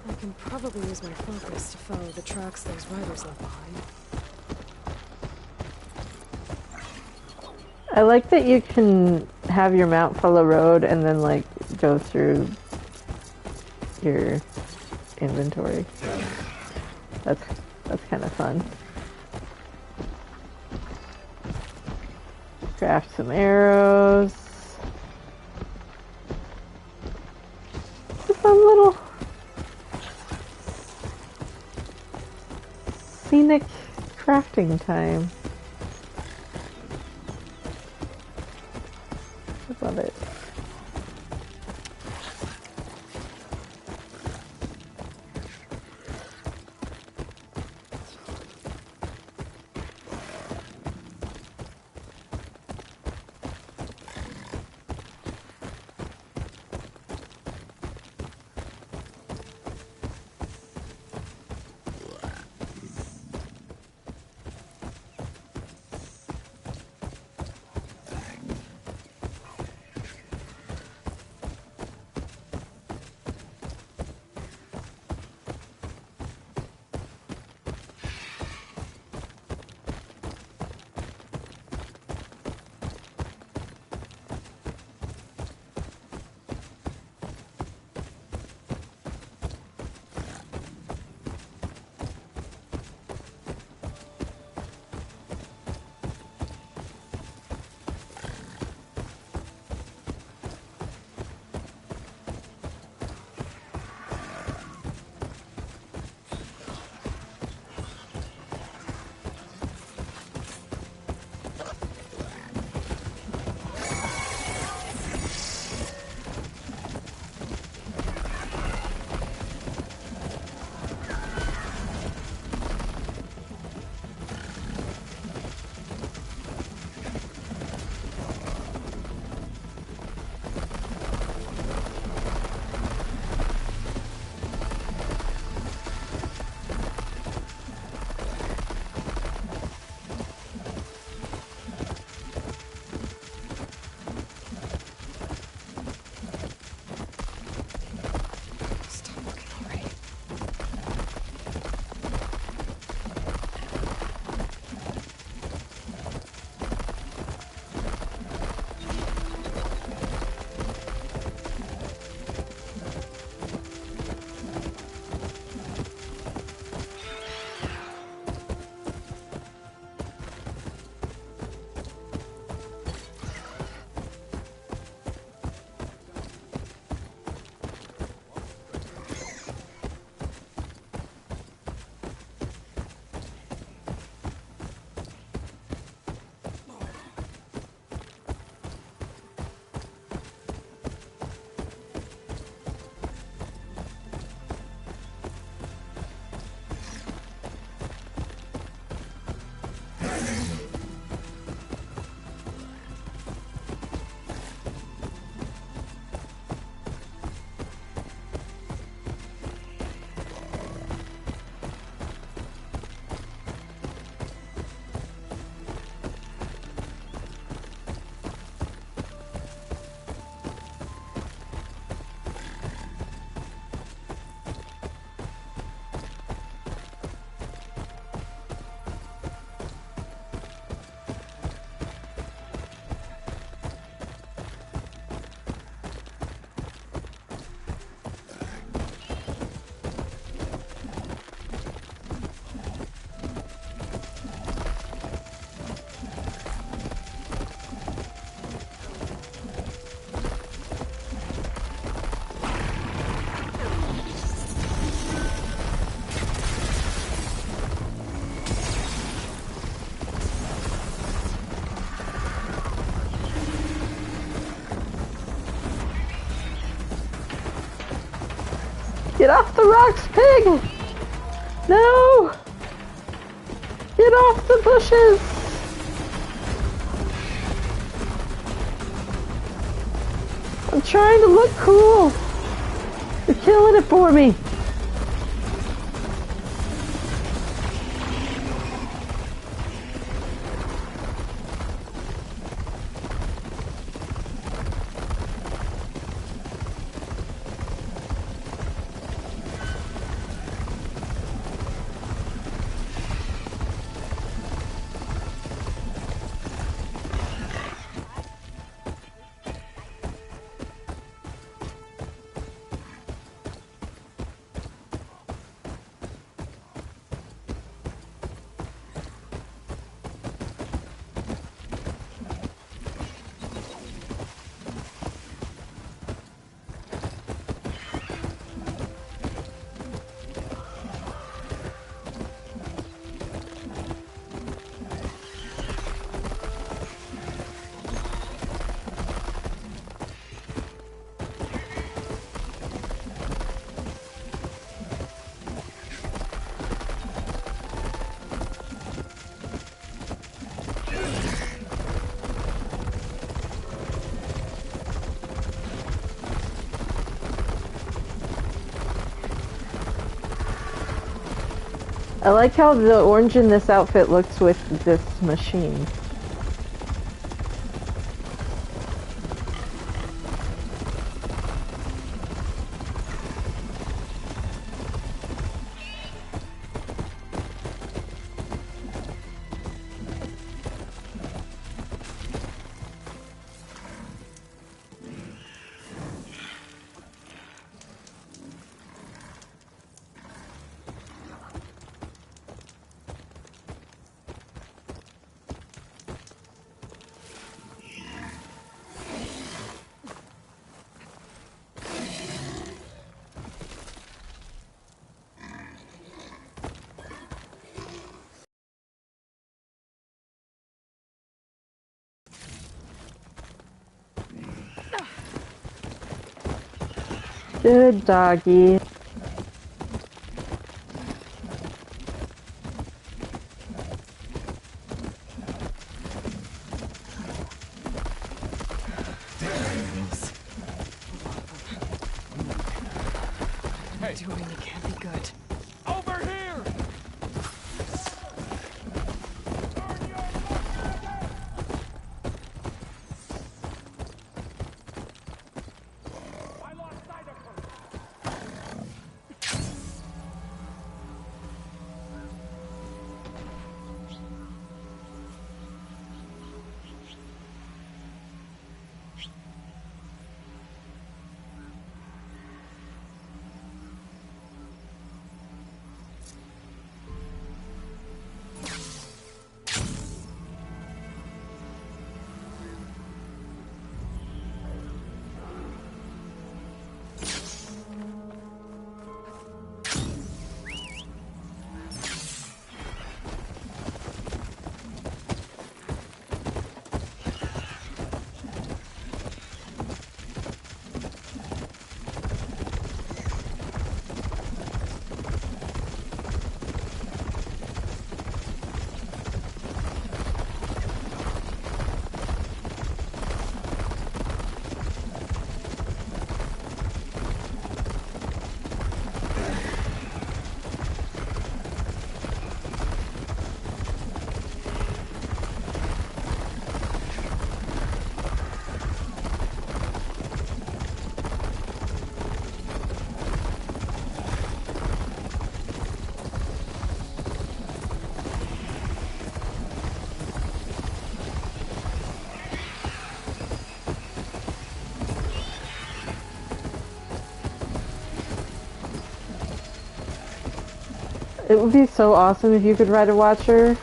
S1: I can probably use my focus to follow the tracks those riders left behind.
S2: I like that you can have your mount follow road and then like go through your inventory. That's kind of fun. Craft some arrows. It's a fun little scenic crafting time. I love it. Get off the rocks, pig! No! Get off the bushes! I'm trying to look cool! You're killing it for me! I like how the orange in this outfit looks with this machine. Good doggy.
S1: Doing it can't be good.
S4: Over here! I lost sight of her.
S2: It would be so awesome if you could ride a Watcher.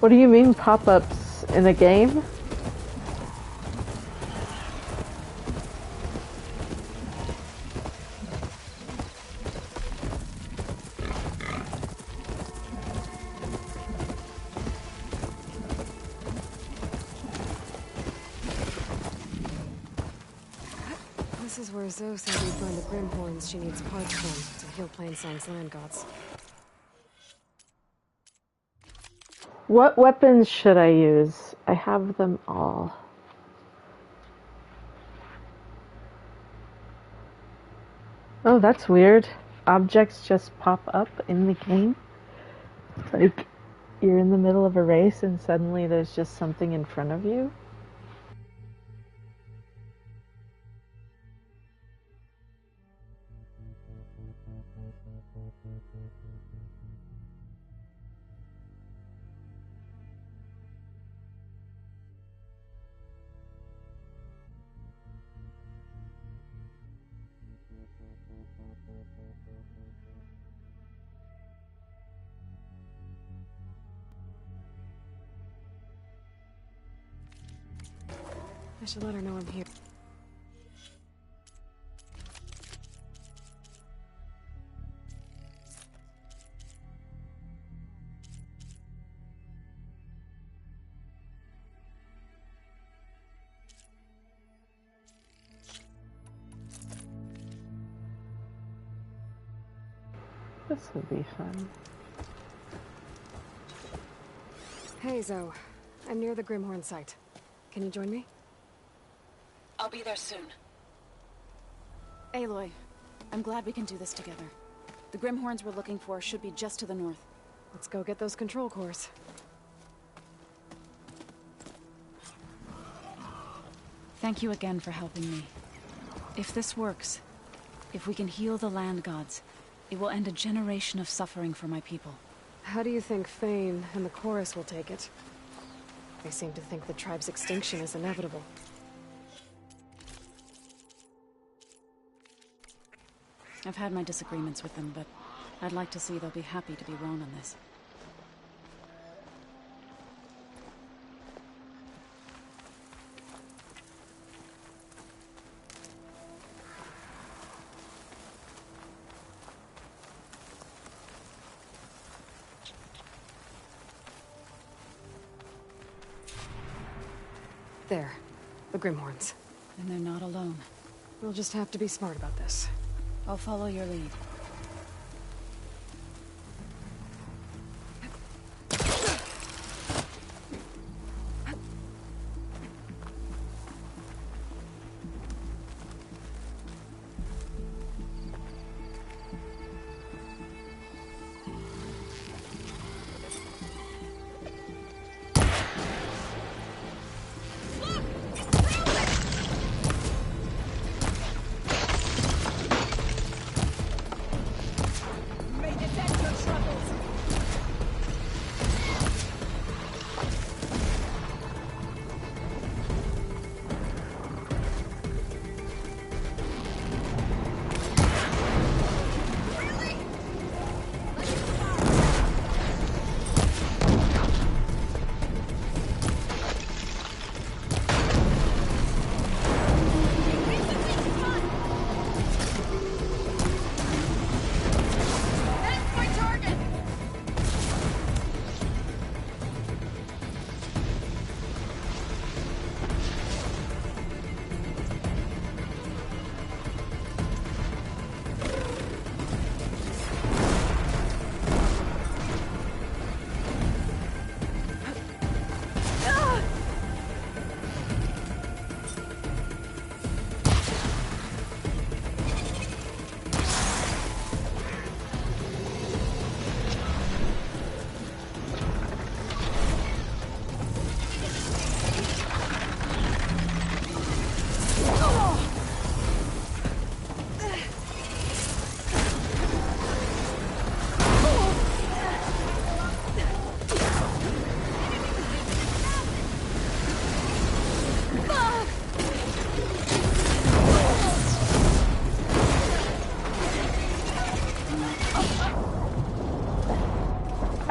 S2: What do you mean pop-ups in a game?
S1: This is where Zoe said we'd find the Grimhorns she needs parts from to heal Plainsong's land gods.
S2: What weapons should I use? I have them all. Oh, that's weird. Objects just pop up in the game. Like, you're in the middle of a race and suddenly there's just something in front of you.
S1: I should let her know I'm here.
S2: This will be fun.
S1: Hey, Zoe. I'm near the Grimhorn site. Can you join me?
S5: I'll be there soon. Aloy, I'm glad we can do this together. The Grimhorns we're looking for should be just to the north.
S1: Let's go get those control cores.
S5: Thank you again for helping me. If this works, if we can heal the land gods, it will end a generation of suffering for my people.
S1: How do you think Fane and the Chorus will take it? They seem to think the tribe's extinction is inevitable.
S5: I've had my disagreements with them, but I'd like to see they'll be happy to be wrong on this.
S1: There. The Grimhorns.
S5: And they're not alone.
S1: We'll just have to be smart about this.
S5: I'll follow your lead.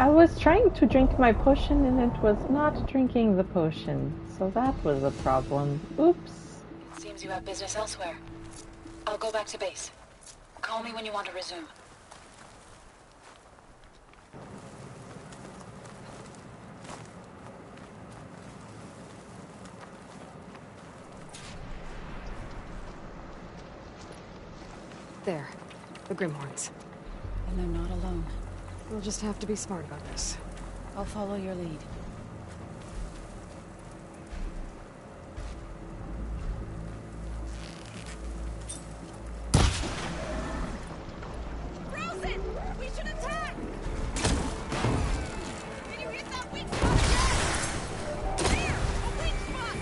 S2: I was trying to drink my potion and it was not drinking the potion, so that was a problem. Oops.
S5: It seems you have business elsewhere. I'll go back to base. Call me when you want to resume.
S1: There. The Grimhorns.
S5: And they're not alone.
S1: We'll just have to be smart about this.
S5: I'll follow your lead.
S9: Frozen! We should attack! Can you hit that weak spot again? There! A weak spot!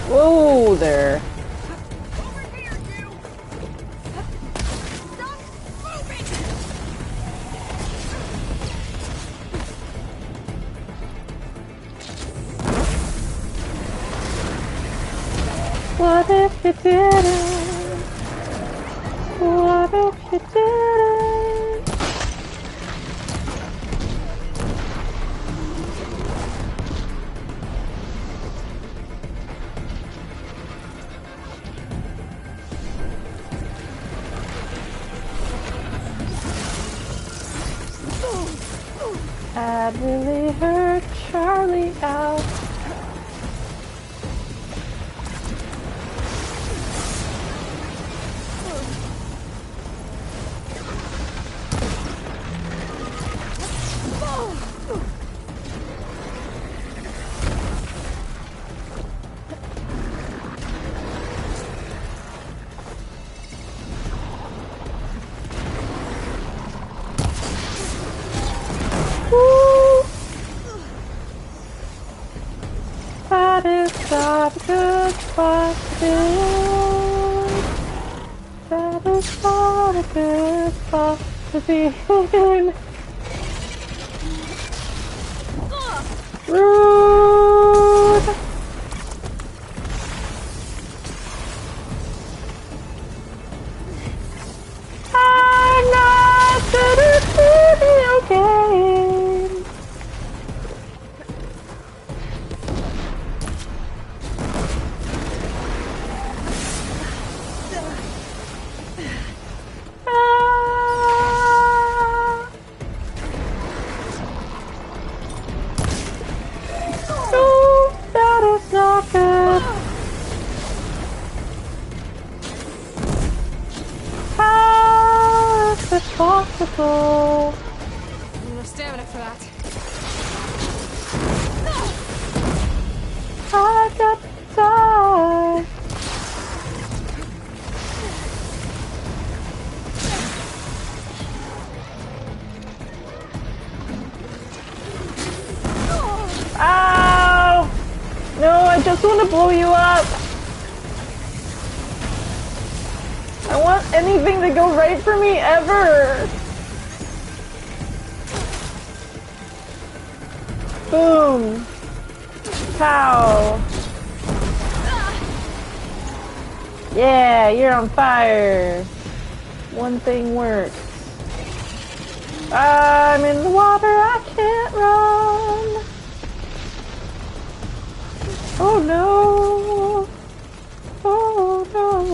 S2: Whoa there.
S9: Over here, you! Stop moving!
S2: What if you didn't? What if you didn't? I'd really hurt Charlie out. That is not a good spot to be. That is not a good spot to be in. Rude! I'm not gonna be okay. No, that is not good. How is it possible?
S1: Enough stamina for that.
S2: I got to die. Ow! No, I just want to blow you up. I want anything to go right for me ever. Boom. Pow. Yeah, you're on fire. One thing works. I'm in the water, I can't run. Oh no. Oh no.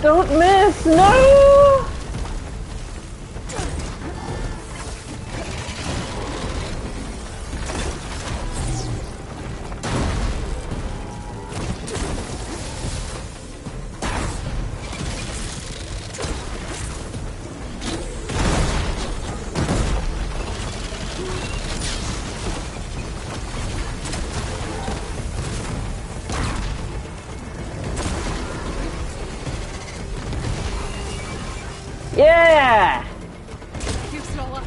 S2: Don't miss! No! Yeah!
S1: Keep it all up.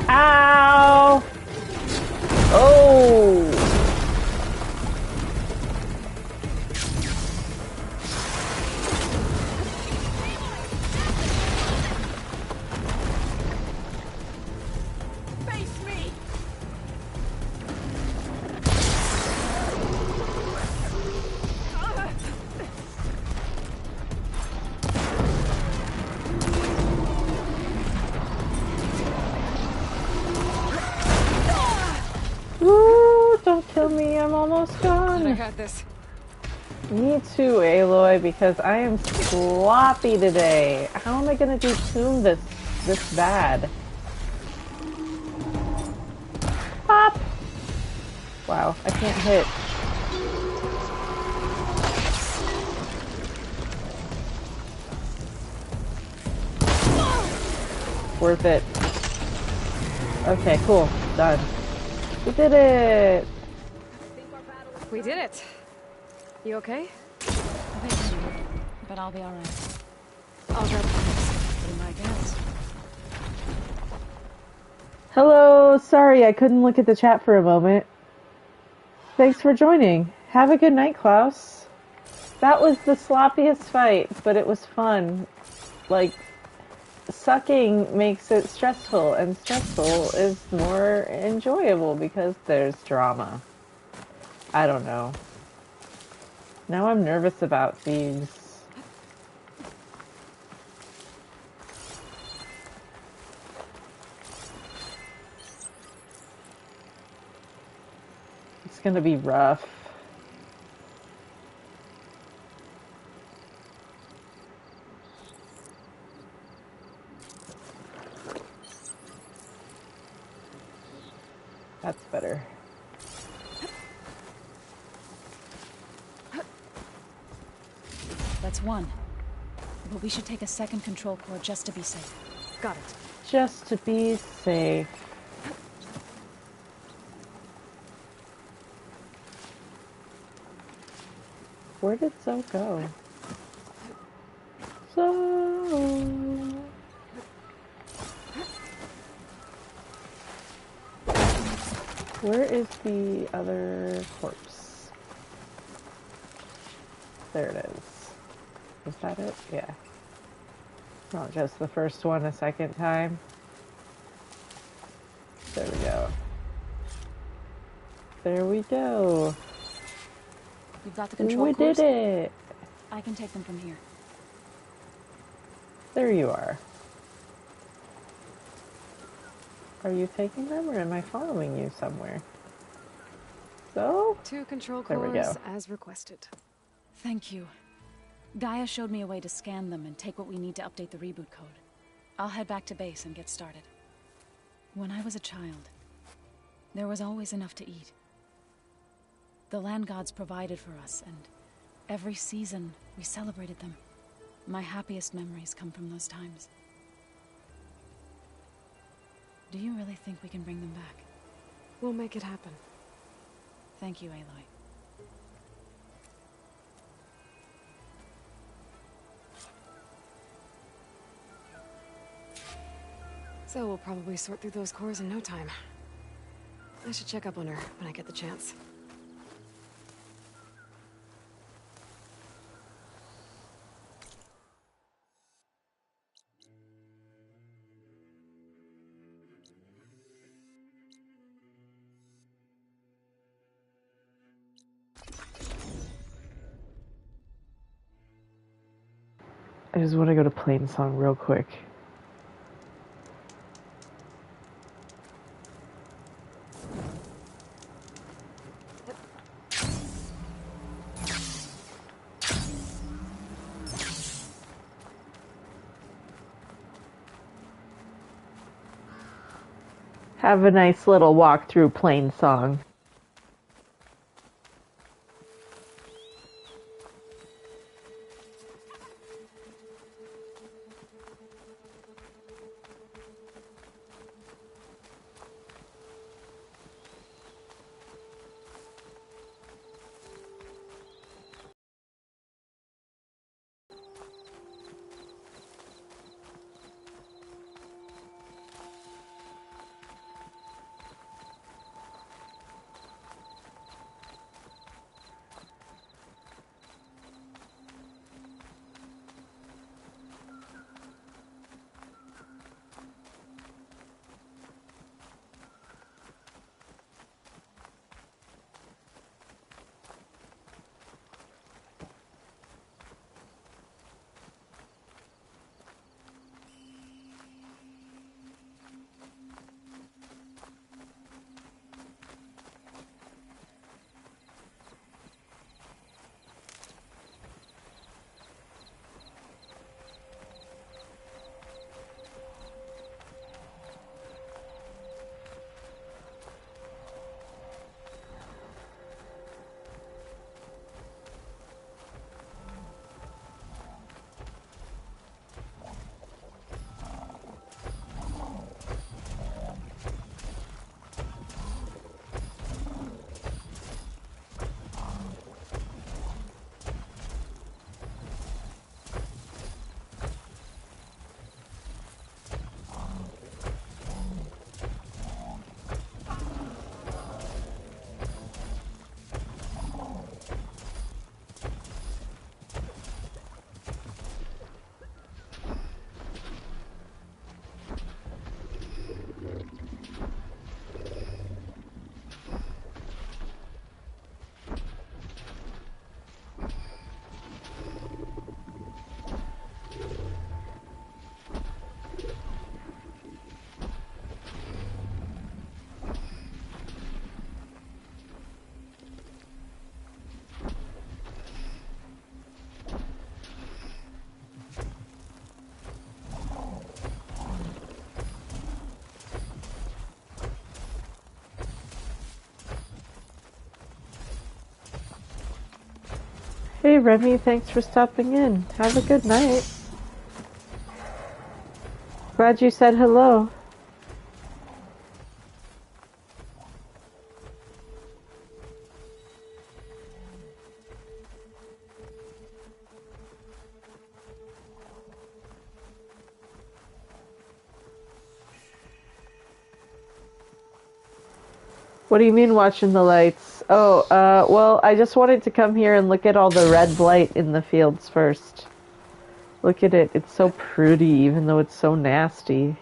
S2: Ow! Oh!
S9: Face me!
S2: Ooh, don't kill me, I'm almost
S1: I
S2: gone.
S1: got this.
S2: Me too, Aloy, because I am sloppy today. How am I gonna detune this bad? Pop! Wow, I can't hit. Worth it. Okay, cool. Done. We did it!
S1: We did it. You okay?
S5: I think so, but I'll be alright.
S1: I'll grab things.
S5: Be my guess.
S2: Hello, sorry I couldn't look at the chat for a moment. Thanks for joining. Have a good night, Klaus. That was the sloppiest fight, but it was fun. Like, sucking makes it stressful, and stressful is more enjoyable because there's drama. I don't know. Now I'm nervous about thieves. It's gonna be rough. That's better.
S5: That's one. But we should take a second control core just to be safe.
S1: Got it.
S2: Just to be safe. Where did Zoe go? Zoe! Where is the other corpse? There it is. Is that it? Yeah. Not just the first one a second time. There we go. There we go.
S5: You've got the control
S2: We
S5: cores?
S2: did it!
S5: I can take them from here.
S2: There you are. Are you taking them or am I following you somewhere? So,
S1: 2 control
S2: there we
S1: cores
S2: go.
S1: as requested.
S5: Thank you. Gaia showed me a way to scan them and take what we need to update the reboot code. I'll head back to base and get started. When I was a child, there was always enough to eat. The land gods provided for us, and every season we celebrated them. My happiest memories come from those times. Do you really think we can bring them back?
S1: We'll make it happen.
S5: Thank you, Aloy.
S1: So we'll probably sort through those cores in no time. I should check up on her when I get the chance.
S2: I just want to go to Plainsong real quick. Have a nice little walk through plain song. Hey Remy, thanks for stopping in. Have a good night. Glad you said hello. What do you mean watching the lights? Oh, well, I just wanted to come here and look at all the red blight in the fields first. Look at it. It's so pretty, even though it's so nasty.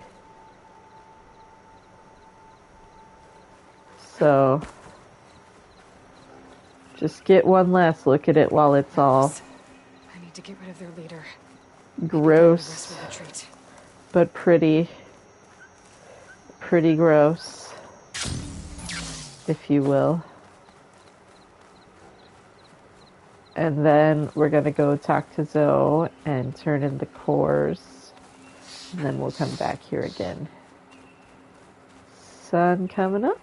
S2: So, just get one last look at it while it's all
S1: I need to get rid of their leader.
S2: gross, but pretty. Pretty gross, if you will. And then we're gonna go talk to Zoe and turn in the cores. And then we'll come back here again. Sun coming up.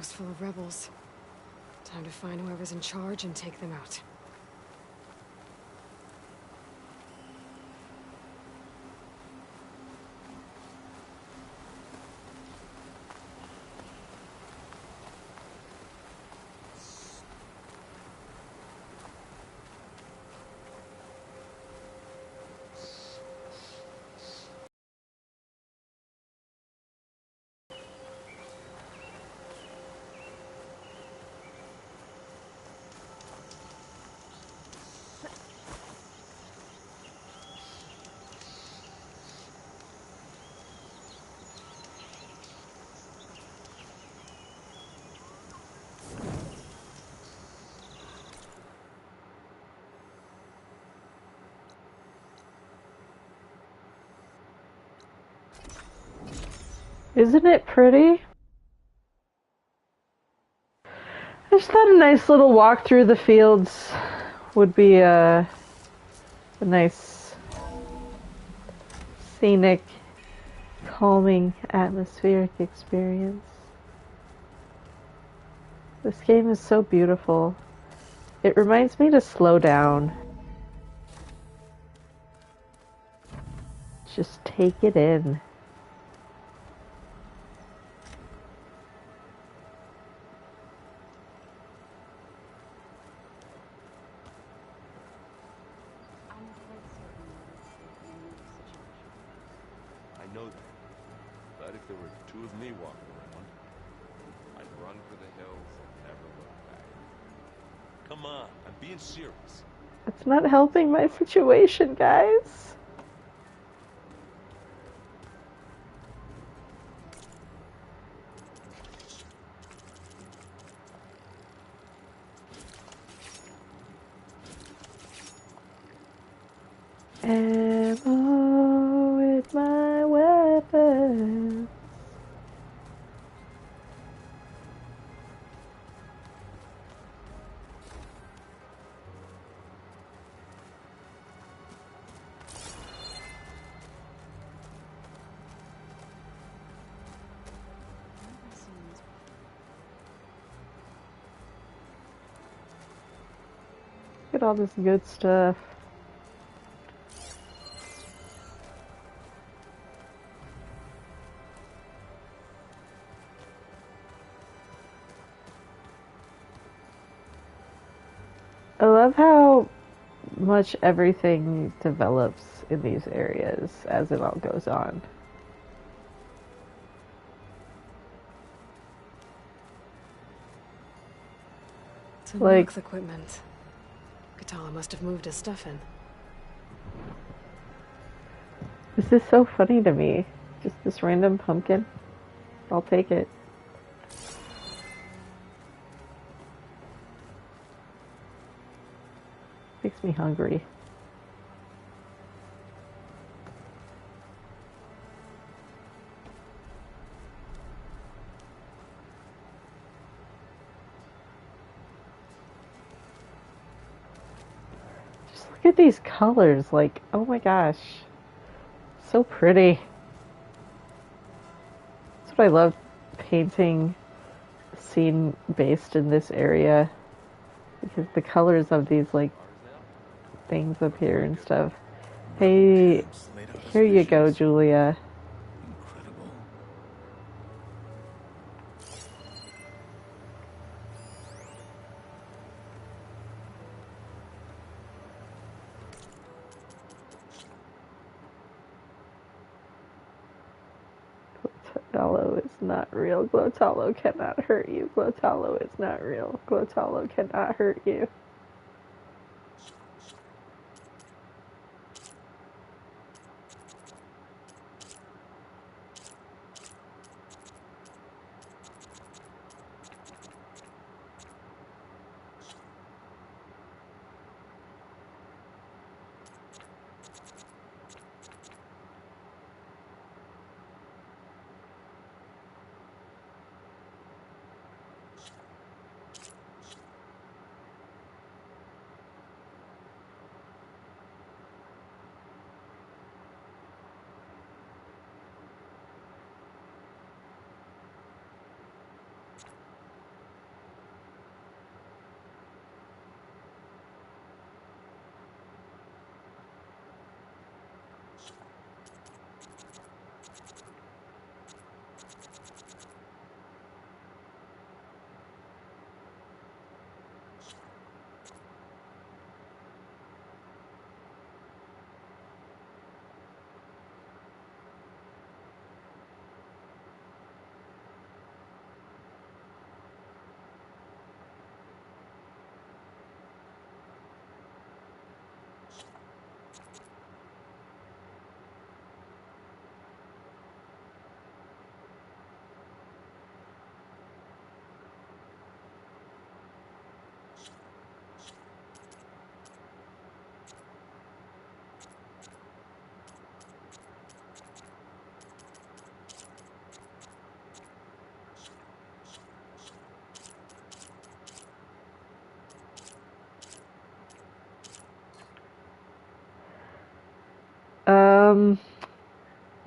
S1: house full of rebels. Time to find whoever's in charge and take them out.
S2: Isn't it pretty? I just thought a nice little walk through the fields would be a nice, scenic, calming, atmospheric experience. This game is so beautiful. It reminds me to slow down. Just take it in.
S3: I know that. But if there were two of me walking around,
S4: I'd run for the hills and never look back.
S3: come on, I'm being serious.
S2: It's not helping my situation, guys. Ammo with my weapon. Look at all this good stuff. I love how much everything develops in these areas as it all goes on.
S1: Some
S2: Like-
S1: works equipment. Katala must have moved his stuff in.
S2: This is so funny to me. Just this random pumpkin. I'll take it. Makes me hungry. Just look at these colors, like, oh my gosh. So pretty. That's what I love painting a scene based in this area. Because the colors of these, like, things up here and stuff. Hey, here you go, Julia.
S8: Incredible.
S2: Glotalo is not real. Glotalo cannot hurt you. Glotalo is not real. Glotalo cannot hurt you.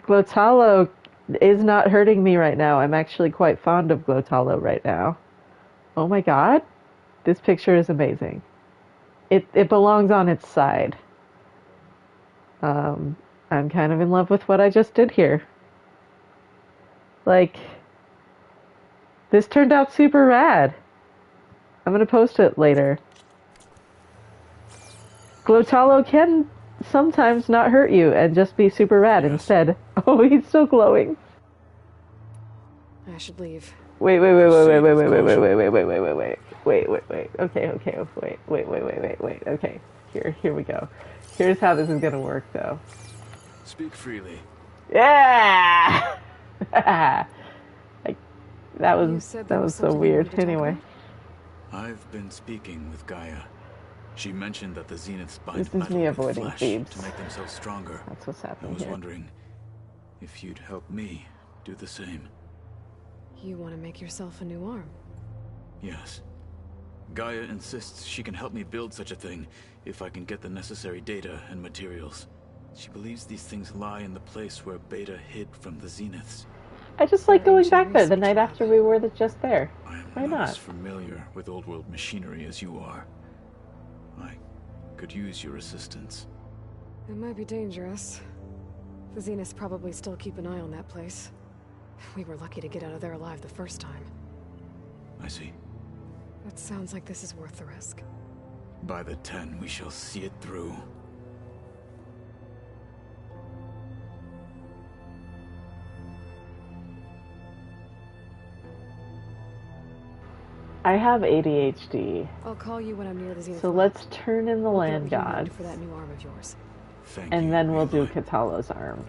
S2: Glotalo is not hurting me right now. I'm actually quite fond of Glotalo right now. Oh my god. This picture is amazing. It belongs on its side. I'm kind of in love with what I just did here. Like, this turned out super rad. I'm gonna post it later. Glotalo can sometimes not hurt you and just be super rad instead. Oh, he's still glowing.
S1: I should leave.
S2: Wait. Okay. Here we go. Here's how this is gonna work, though.
S8: Speak freely.
S2: Yeah! that
S1: You
S2: was
S1: said there was
S2: so
S1: something you
S2: weird.
S1: wanted to talk
S2: Anyway,
S1: about?
S8: I've been speaking with Gaia. She mentioned that the Zeniths bind
S2: this is
S8: metal
S2: me
S8: with
S2: avoiding
S8: flesh
S2: thieves.
S8: to make themselves stronger.
S2: That's what's
S8: I
S2: happening
S8: was
S2: here.
S8: wondering if you'd help me do the same.
S1: You want to make yourself a new arm?
S8: Yes. Gaia insists she can help me build such a thing if I can get the necessary data and materials. She believes these things lie in the place where Beta hid from the Zeniths.
S2: I just like going back there the night after we were just there.
S8: I am
S2: Why
S8: not
S2: not?
S8: as familiar with old world machinery as you are. I could use your assistance.
S1: It might be dangerous. The Zeniths probably still keep an eye on that place. We were lucky to get out of there alive the first time.
S8: I see.
S1: It sounds like this is worth the risk.
S8: By the 10, we shall see it through.
S2: I have ADHD,
S1: I'll call you when I'm near the Zenith.
S2: so let's turn in the
S1: We'll get
S2: land
S1: what you need
S2: gods,
S1: for that new arm of yours.
S8: Thank you.
S2: and then we'll do
S8: Aloy.
S2: Katalo's arm.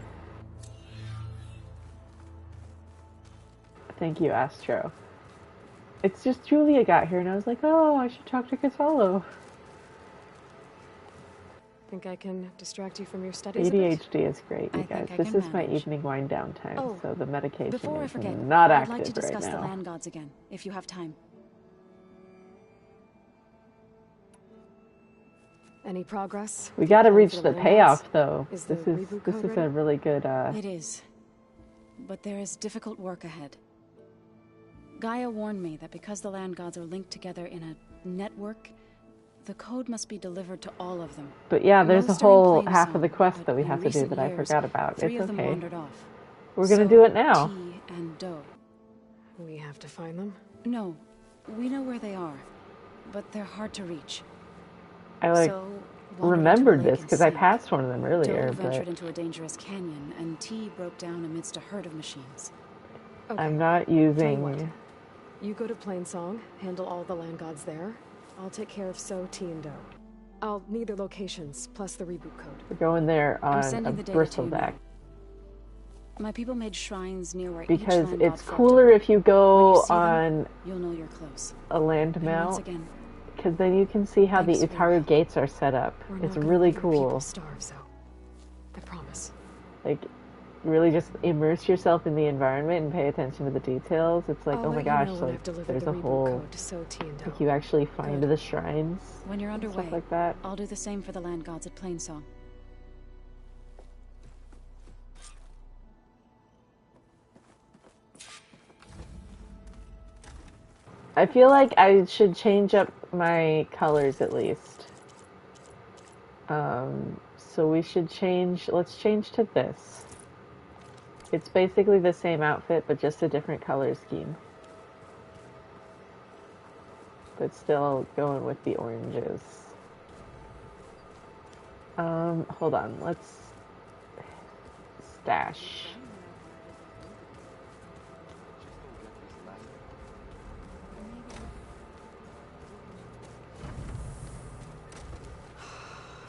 S2: Thank you, Astro. It's just Julia got here, and I was like, oh, I should talk to Katalo.
S1: Think I can distract you from your studies a bit?
S2: ADHD is great, you
S5: I
S2: guys.
S5: think I
S2: This
S5: can
S2: is my
S5: manage.
S2: evening wind down time,
S5: Oh,
S2: so the medication
S5: Before I
S2: is
S5: forget,
S2: not
S5: I'd
S2: active
S5: like to discuss
S2: right
S5: the
S2: now.
S5: land gods again, if you have time.
S1: Any progress?
S2: We gotta
S1: Plan
S2: reach
S1: for
S2: the
S1: land
S2: payoff,
S1: gods?
S2: though.
S1: Is
S2: This
S1: the
S2: is
S1: reboot
S2: this
S1: code
S2: is a
S1: ready?
S2: really good.
S5: It is. But there is difficult work ahead. Gaia warned me that because the land gods are linked together in a network, the code must be delivered to all of them.
S2: But yeah, there's a
S5: Most are in
S2: whole
S5: plain
S2: half of
S5: sight,
S2: the quest
S5: but
S2: that we
S5: in
S2: have to do
S5: recent
S2: that I
S5: years,
S2: forgot about.
S5: 3
S2: It's
S5: of them
S2: okay.
S5: wandered off.
S2: We're gonna
S5: So,
S2: do it now.
S5: T and Do.
S1: We have to find them.
S5: No, we know where they are, but they're hard to reach.
S2: I like
S5: So, wandered
S2: remembered
S5: into a
S2: this
S5: lake
S2: because
S5: and
S2: I
S5: sank.
S2: passed one of them earlier,
S5: Do ventured
S2: but
S5: into a dangerous canyon, and T broke down amidst a herd of machines.
S1: Okay.
S2: I'm not
S1: Tell you what.
S2: using.
S1: You go to Plainsong, handle all the land gods there. I'll take care of So, T, and Do. I'll need their locations, plus the reboot code.
S2: We're going there
S5: I'm
S2: on a
S5: sending the data to you
S2: bristleback
S5: now. My people made shrines near where each
S2: because
S5: land
S2: it's
S5: god fought
S2: cooler
S5: them.
S2: if you
S5: When
S2: go
S5: you see them,
S2: on
S5: you'll know you're close.
S2: a land
S5: And once
S2: mount
S5: again,
S2: because then you can see how the
S5: Thanks for
S2: Utaru
S5: your
S2: gates are set up.
S1: We're
S2: It's
S1: not gonna
S2: really
S1: let your people
S2: cool.
S1: starve, So. I promise.
S2: Like, really just immerse yourself in the environment and pay attention to the details. It's like,
S1: I'll
S2: oh my
S1: let
S2: gosh,
S1: you know when
S2: like
S1: I've delivered
S2: there's
S1: the
S2: a
S1: reboot
S2: whole,
S1: code to So, T, and Do.
S2: like you actually find
S1: Good.
S2: the shrines
S5: when you're
S2: and
S5: underway,
S2: stuff like that.
S5: I'll do the same for the land gods at Plainsong.
S2: I feel like I should change up my colors at least. So we should change, let's change to this. It's basically the same outfit, but just a different color scheme. But still going with the oranges. Hold on, let's stash.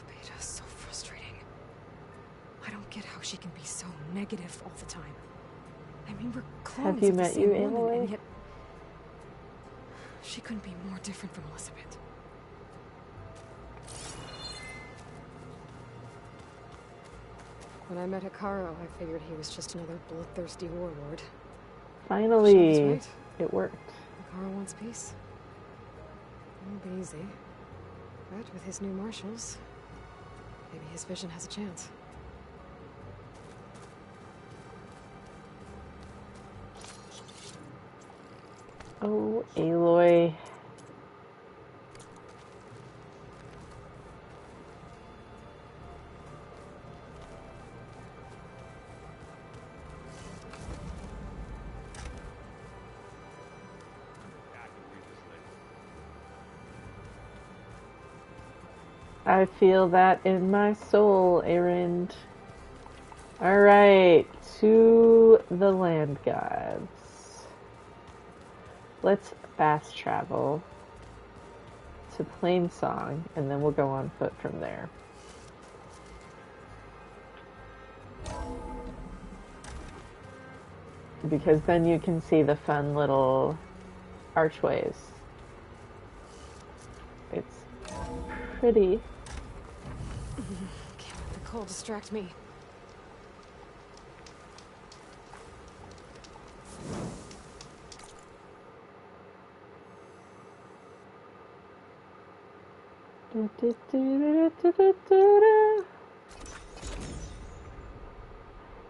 S1: Beta's so frustrating. I don't get how she can be so negative all the time. I mean, we're clones
S2: you
S1: of the
S2: met
S1: same
S2: you,
S1: woman,
S2: Aloy?
S1: and yet she couldn't be more different from Elizabeth. When I met Hikaru, I figured he was just another bloodthirsty warlord.
S2: Finally,
S1: She was right.
S2: it worked.
S1: Hikaru wants peace. It won't be easy. But with his new marshals, maybe his vision has a chance.
S2: Oh, Aloy. I feel that in my soul, Erend. Alright, to the land gods. Let's fast travel to Plainsong, and then we'll go on foot from there. Because then you can see the fun little archways. It's pretty.
S1: Can't let the cold distract me.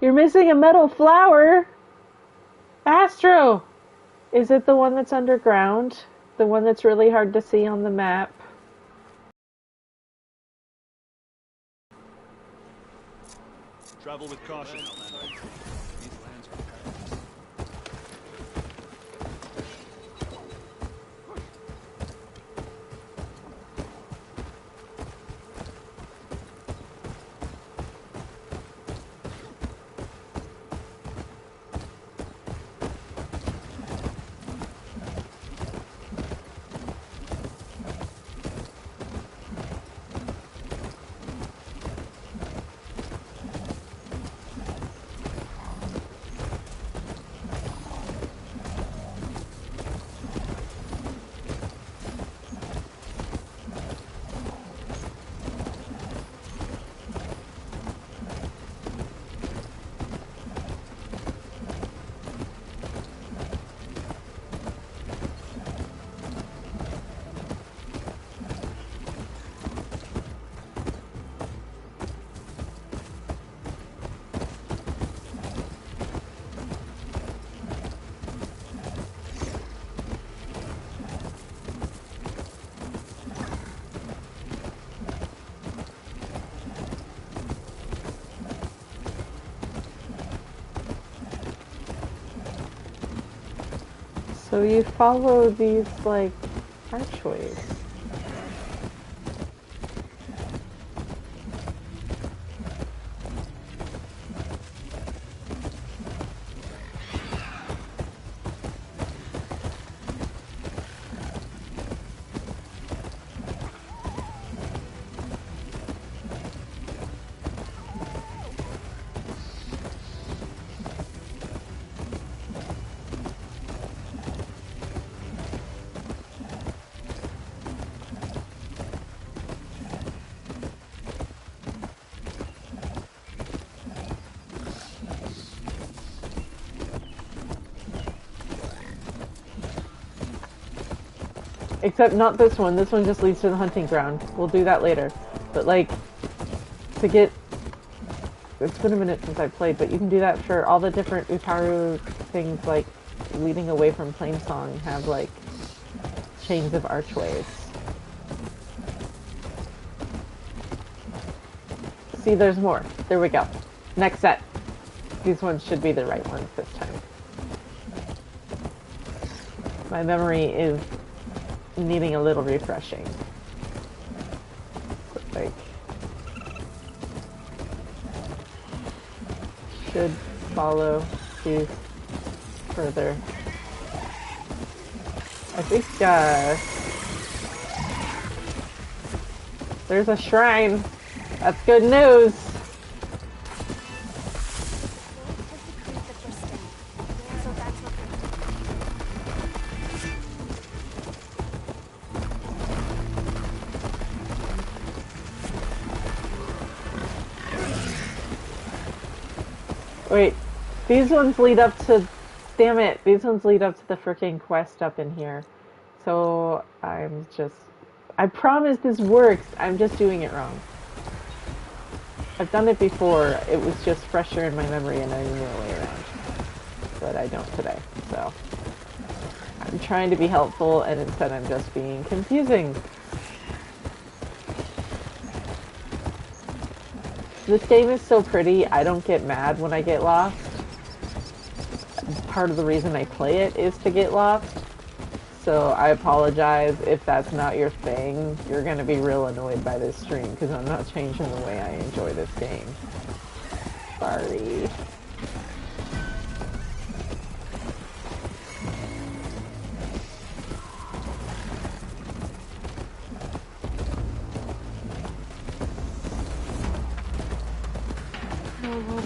S2: You're missing a metal flower! Astro! Is it the one that's underground? The one that's really hard to see on the map?
S10: Travel with caution.
S2: So you follow these, like, archways. Except not this one. This one just leads to the hunting ground. We'll do that later. But, like, to get... It's been a minute since I played, but you can do that for all the different Utaru things, like, leading away from Plainsong have, like, chains of archways. See, there's more. There we go. Next set. These ones should be the right ones this time. My memory is needing a little refreshing. Like, should follow these further. I think there's a shrine. That's good news. Wait, these ones lead up to... Damn it, these ones lead up to the freaking quest up in here. So, I'm just... I promise this works, I'm just doing it wrong. I've done it before, it was just fresher in my memory and I knew a way around. But I don't today, so... I'm trying to be helpful, and instead I'm just being confusing. This game is so pretty, I don't get mad when I get lost. Part of the reason I play it is to get lost. So I apologize if that's not your thing. You're gonna be real annoyed by this stream because I'm not changing the way I enjoy this game. Sorry.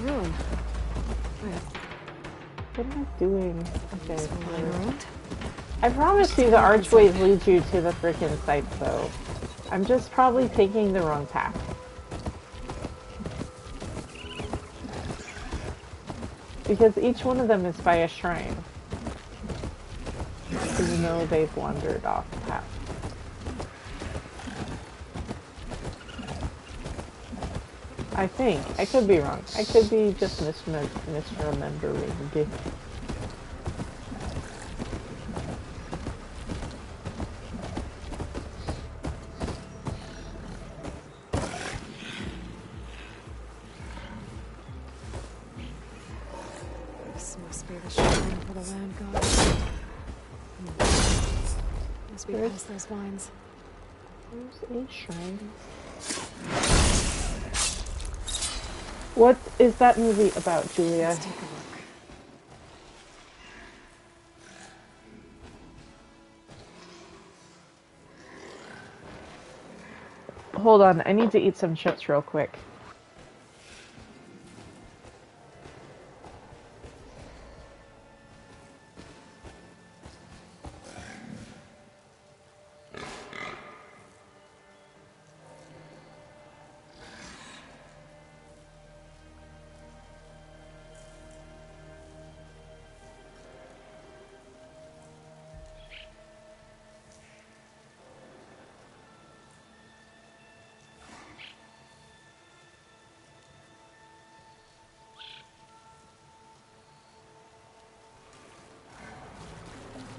S1: Ruin.
S2: What am I doing? Okay.
S1: Around?
S2: I promise you the archways lead you to the frickin' sites, though. I'm just probably taking the wrong path. Because each one of them is by a shrine. Even though they've wandered off the path. I think. I could be wrong. I could be just misremembering.
S1: This must be the shrine for the land god. Must be past those vines.
S2: There's a shrine. What is that movie about, Julia?
S1: Let's take a look.
S2: Hold on, I need to eat some chips real quick.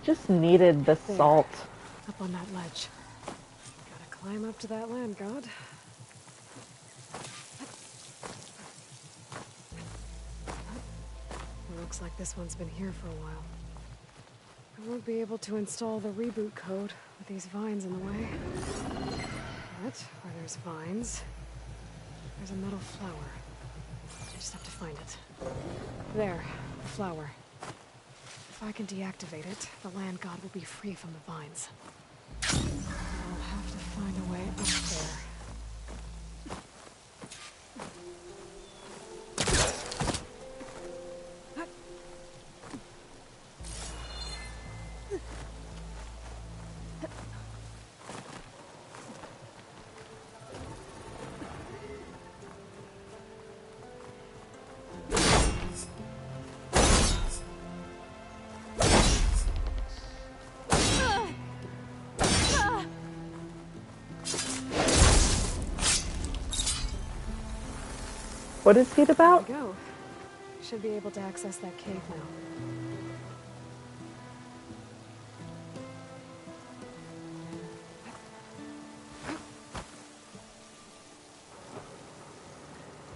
S2: Just needed the salt.
S1: Up on that ledge. Gotta climb up to that land god. Looks like this one's been here for a while. I won't be able to install the reboot code with these vines in the way. But where there's vines, there's a metal flower. I just have to find it. There, the flower. If I can deactivate it, the land god will be free from the vines. I'll have to find a way up there.
S2: What is it about?
S1: There we go. Should be able to access that cave now.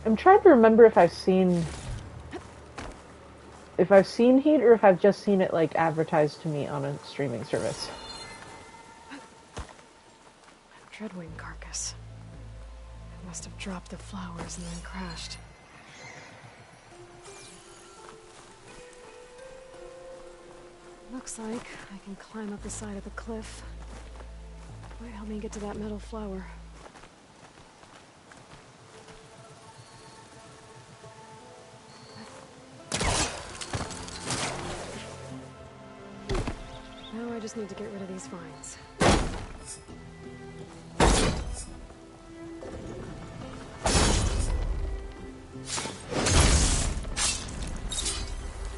S2: I'm trying to remember if I've seen Heat or if I've just seen it like advertised to me on a streaming service.
S1: Dreadwing carcass. It must have dropped the flowers and then crashed. Looks like I can climb up the side of the cliff. Might help me get to that metal flower. Now I just need to get rid of these vines.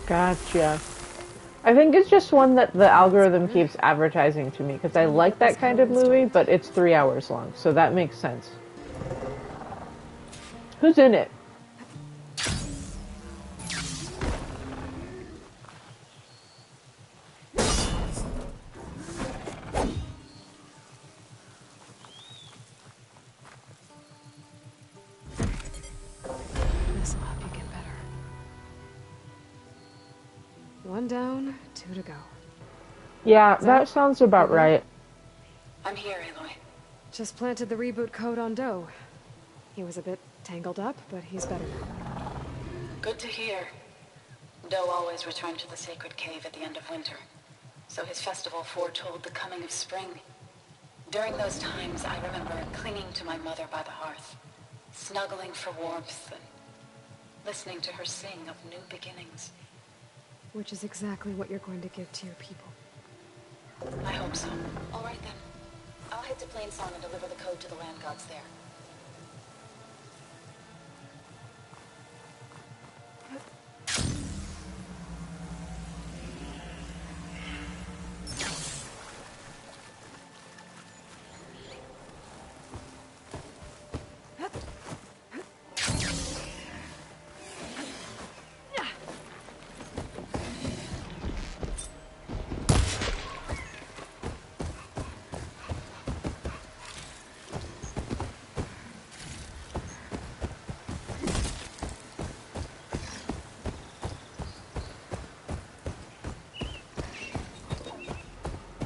S2: Gotcha. I think it's just one that the algorithm keeps advertising to me because I like that kind of movie, but it's 3 hours long, so that makes sense. Who's in it?
S1: One down, two to go.
S2: Yeah, that sounds about right.
S5: I'm here, Aloy.
S1: Just planted the reboot code on Doe. He was a bit tangled up, but he's better now.
S5: Good to hear. Doe always returned to the sacred cave at the end of winter, so his festival foretold the coming of spring. During those times, I remember clinging to my mother by the hearth, snuggling for warmth and listening to her sing of new beginnings.
S1: Which is exactly what you're going to give to your people.
S5: I hope so. All right then. I'll head to Plainsong and deliver the code to the land gods there.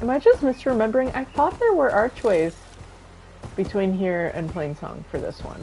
S2: Am I just misremembering? I thought there were archways between here and Plainsong for this one.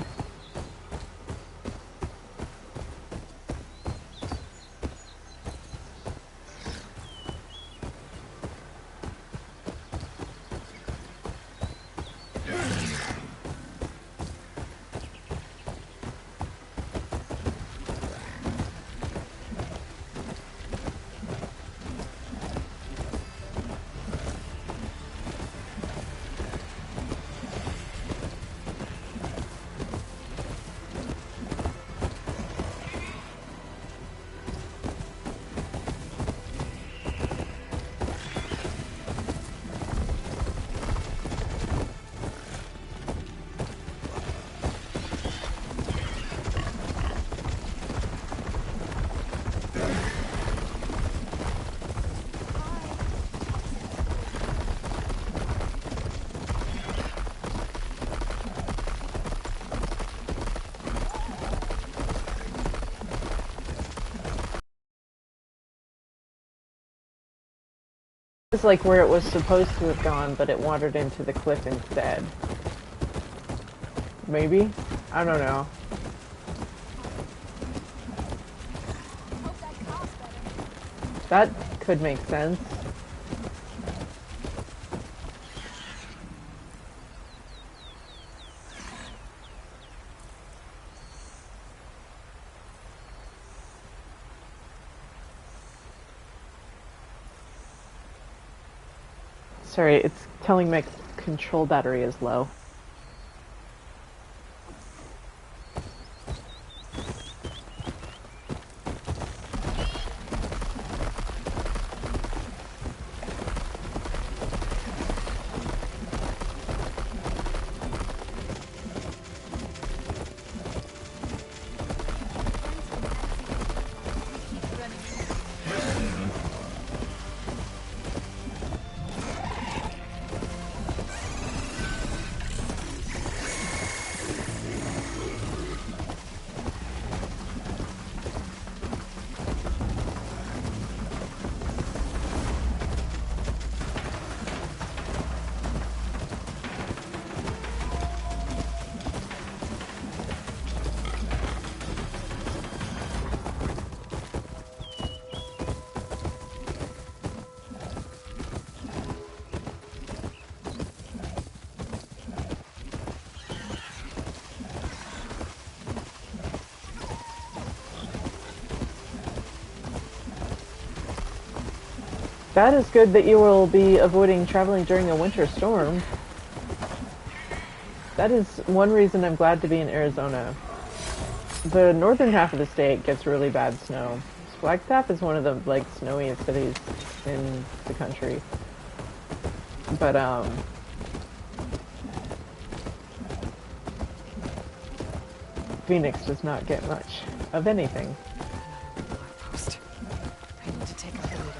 S2: It's like where it was supposed to have gone, but it wandered into the cliff instead. Maybe? I don't know. That could make sense. Sorry, it's telling my control battery is low. That is good that you will be avoiding traveling during a winter storm. That is one reason I'm glad to be in Arizona. The northern half of the state gets really bad snow. Flagstaff is one of the, like, snowiest cities in the country. But, Phoenix does not get much of anything.
S1: Post. I need to take up the leader.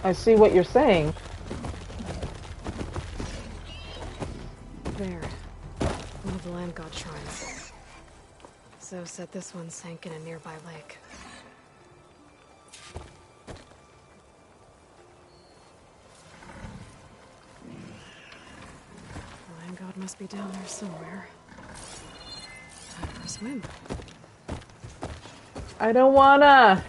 S2: I see what you're saying.
S1: There. One of the land god shrines. So said this one sank in a nearby lake. The land god must be down there somewhere. Time for a swim.
S2: I don't wanna.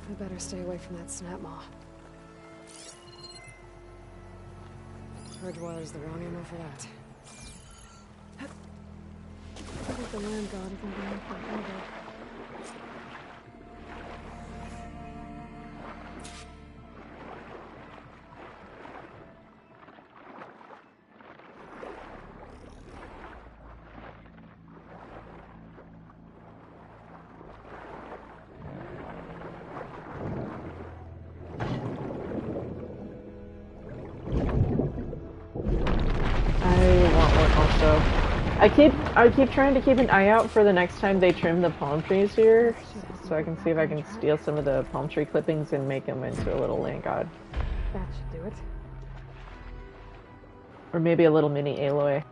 S1: I better stay away from that snap maw. Bridgewater's the wrong ammo for that. I think the land god can be in for an elbow.
S2: I keep trying to keep an eye out for the next time they trim the palm trees here, so I can see if I can steal some of the palm tree clippings and make them into a little land god.
S1: That should do it.
S2: Or maybe a little mini Aloy.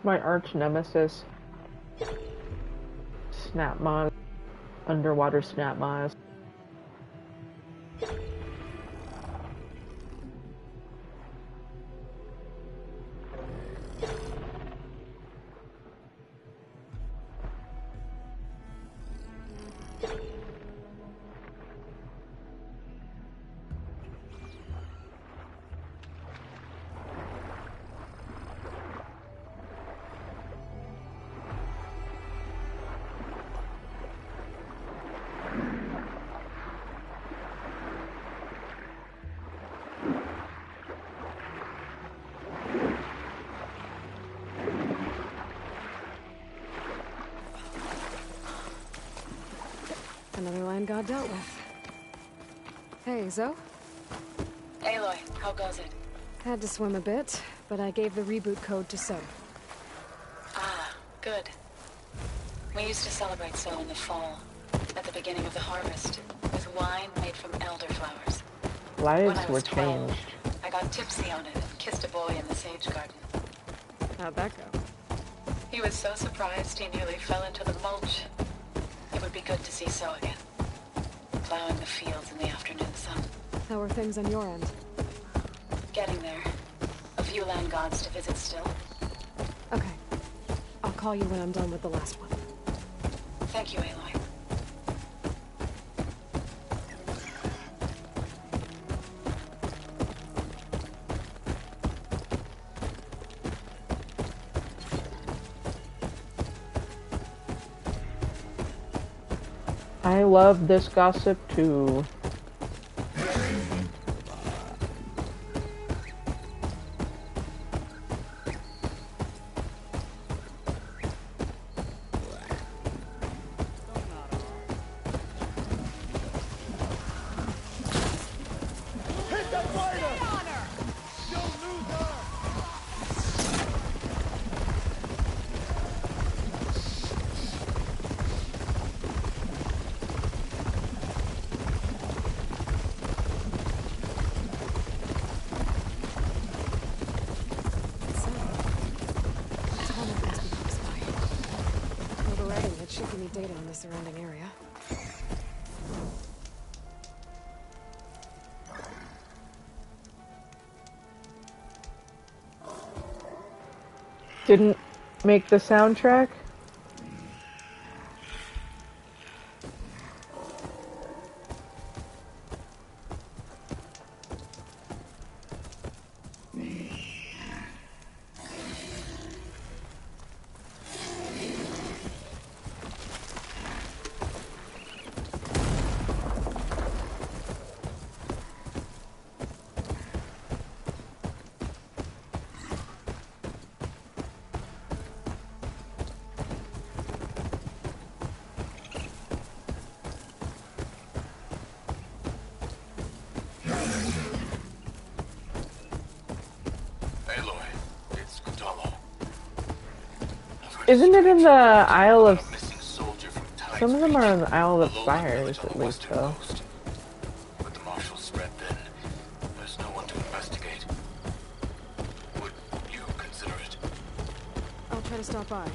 S2: My arch nemesis. Snap maws. Underwater snap maws.
S1: Another land god dealt with. Hey, Zoe?
S5: Aloy, how goes it?
S1: Had to swim a bit, but I gave the reboot code to So.
S5: Ah, good. We used to celebrate So in the fall, at the beginning of the harvest, with wine made from elderflowers. When
S2: Lives
S5: I
S2: were
S5: was 12,
S2: changed.
S5: I got tipsy on it and kissed a boy in the sage garden.
S1: How'd that go?
S5: He was so surprised he nearly fell into the mulch. It would be good to see So again, plowing the fields in the afternoon sun.
S1: How are things on your end?
S5: Getting there. A few land gods to visit still.
S1: Okay. I'll call you when I'm done with the last one.
S5: Thank you, Aloy.
S2: I love this gossip too.
S1: should give me data on the surrounding area.
S2: Didn't make the soundtrack? Isn't it in the Isle of... Some of them are in the Isle of Fires, at least, though.
S8: But the marshal spread then. There's no one to investigate. Would you consider it?
S1: I'll try to stop by.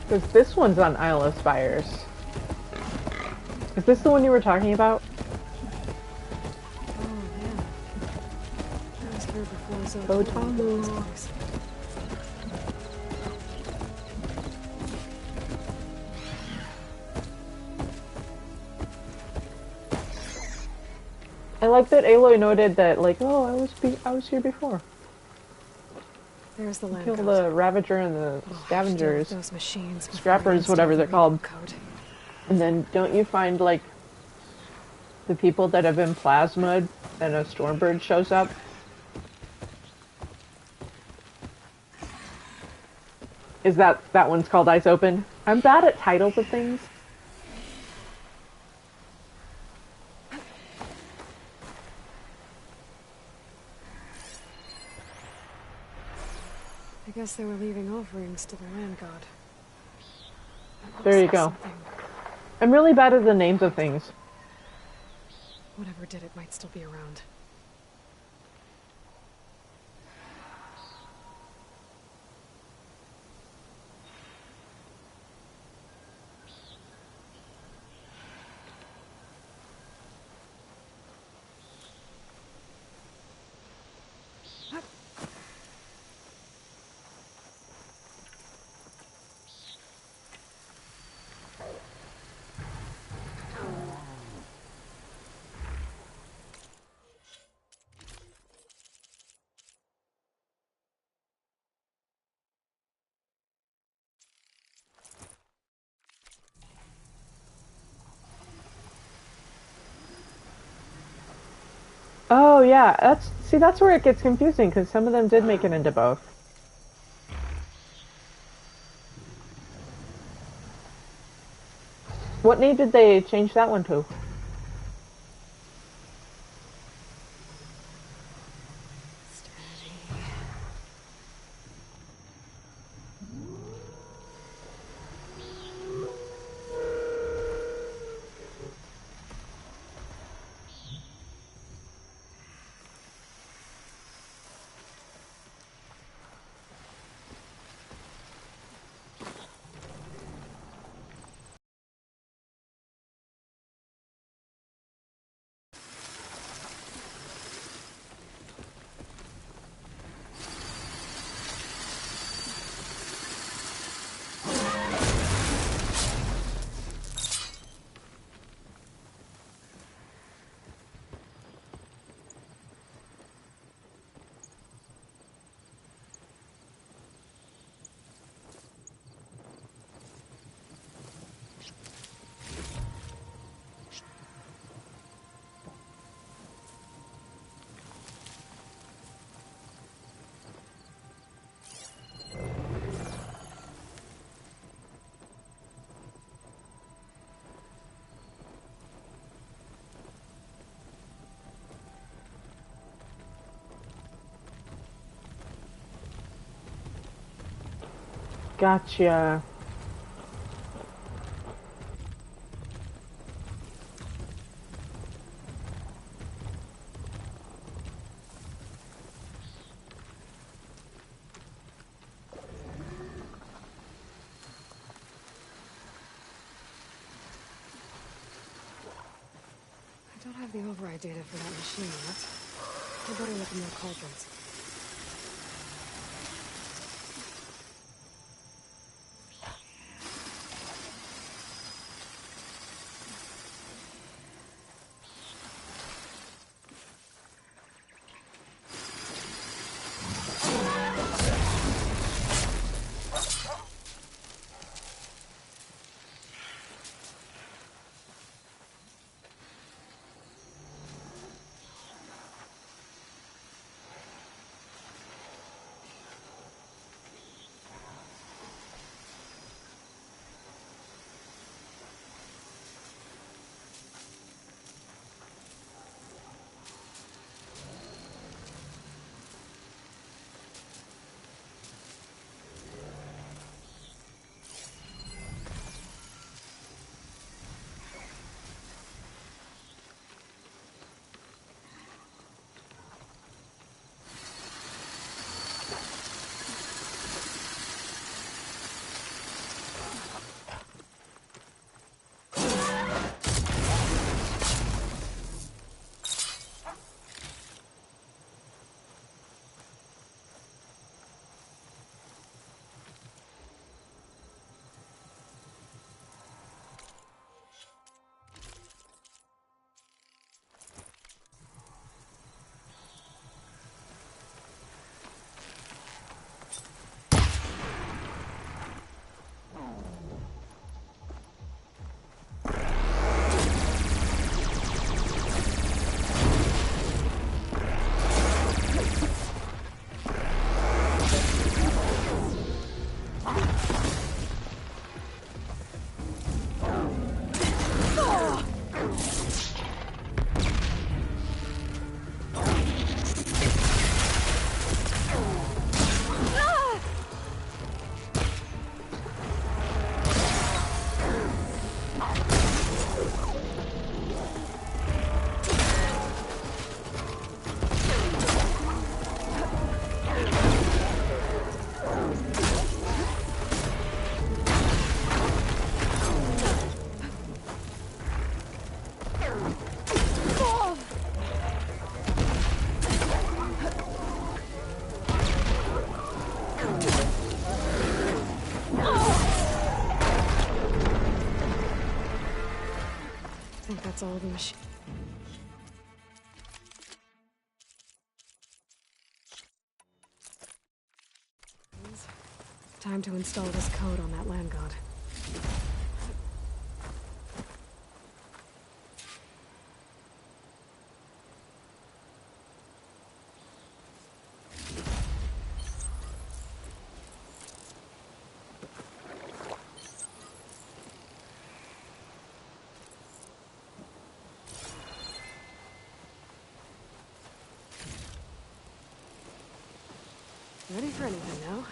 S2: Because this one's on Isle of Spires. Is this the one you were talking about?
S1: Oh, yeah. I was here before, so...
S2: Go Tamu. I like that Aloy noted that, like, oh, I was here before.
S1: There's the land
S2: Kill
S1: code.
S2: the Ravager and the Scavengers.
S1: Those machines.
S2: Scrappers, whatever they're called.
S1: Code.
S2: And then don't you find, like, the people that have been plasmid and a Stormbird shows up? Is that one's called Eyes Open? I'm bad at titles of things.
S1: I guess they were leaving offerings to the land god.
S2: There you go. I'm really bad at the names of things.
S1: Whatever did it might still be around.
S2: Oh yeah, that's where it gets confusing, because some of them did make it into both. What name did they change that one to? Gotcha.
S1: I don't have the override data for that machine yet. I better look in their cauldrons. I think that's all the machine. Time to install this code on that land god. Ready for anything now?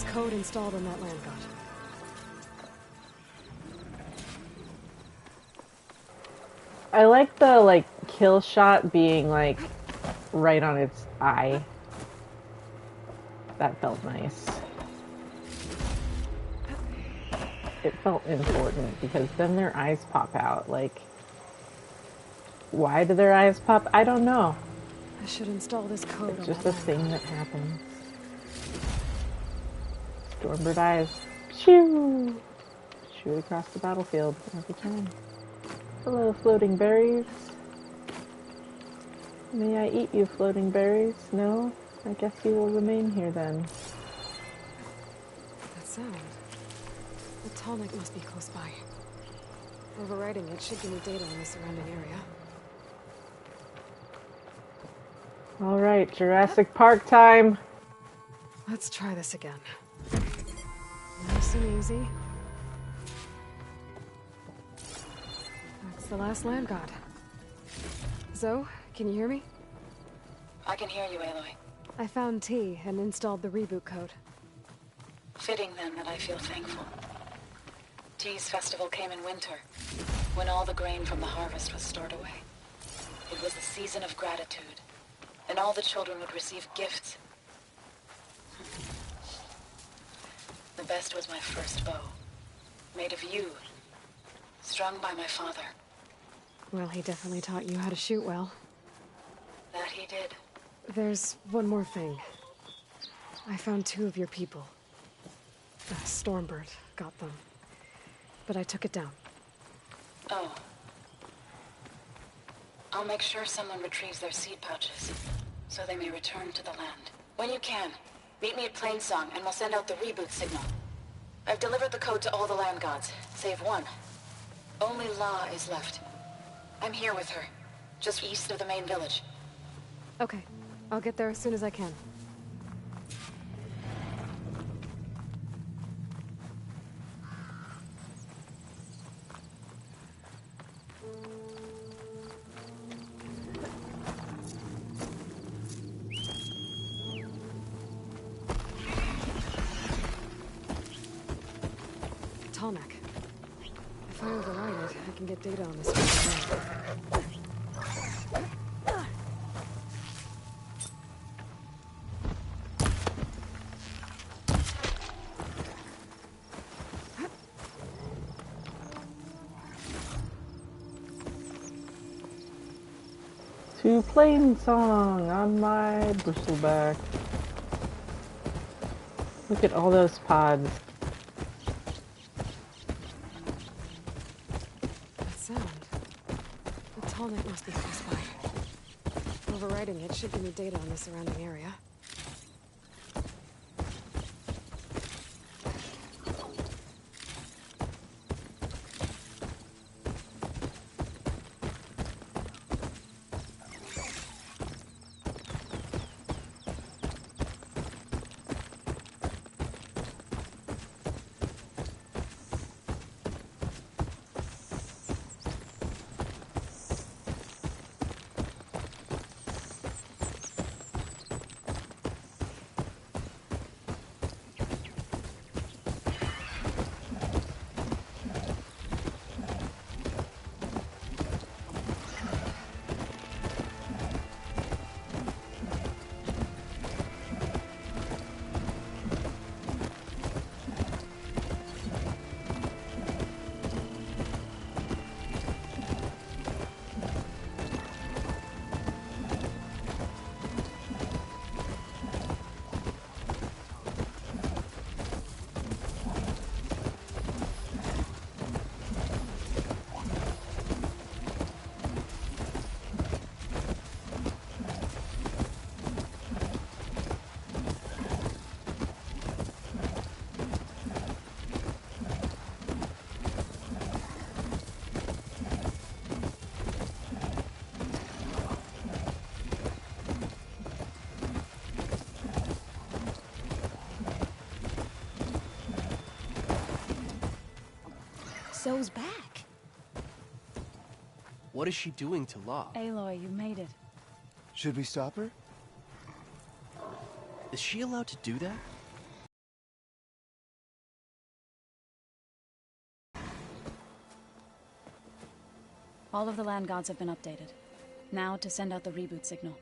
S1: code installed on that land god.
S2: I like the, kill shot being, right on its eye. That felt nice. It felt important, because then their eyes pop out. Why do their eyes pop? I don't know.
S1: I should install this code
S2: It's
S1: on
S2: just
S1: that
S2: a
S1: land
S2: thing
S1: god.
S2: that happens. Stormbird eyes. Shoo! Shoot across the battlefield every time. Hello, floating berries. May I eat you, floating berries? No? I guess you will remain here then.
S1: That sound. The tonic must be close by. Overriding it should give me data on the surrounding area.
S2: Alright, Jurassic Park time!
S1: Let's try this again. Nice and easy. That's the last land god. Zoe, can you hear me?
S5: I can hear you, Aloy.
S1: I found T and installed the reboot code.
S5: Fitting then that I feel thankful. T's festival came in winter, when all the grain from the harvest was stored away. It was the season of gratitude, and all the children would receive gifts. The best was my first bow, made of yew, strung by my father.
S1: Well, he definitely taught you how to shoot well.
S5: That he did.
S1: There's one more thing. I found 2 of your people. Stormbird got them. But I took it down.
S5: Oh. I'll make sure someone retrieves their seed pouches, so they may return to the land. When you can, meet me at Plainsong, and we'll send out the reboot signal. I've delivered the code to all the land gods, save one. Only La is left. I'm here with her, just east of the main village.
S1: Okay. I'll get there as soon as I can. Tallneck. If I override it, I can get data on this one.
S2: To Plainsong on my bristleback. Look at all those pods.
S1: That sound. The tallneck must be close by. Overriding it should give me data on the surrounding area.
S9: Zoe's back.
S11: What is she doing to La?
S5: Aloy, you made it.
S11: Should we stop her? Is she allowed to do that?
S5: All of the land gods have been updated. Now to send out the reboot signal.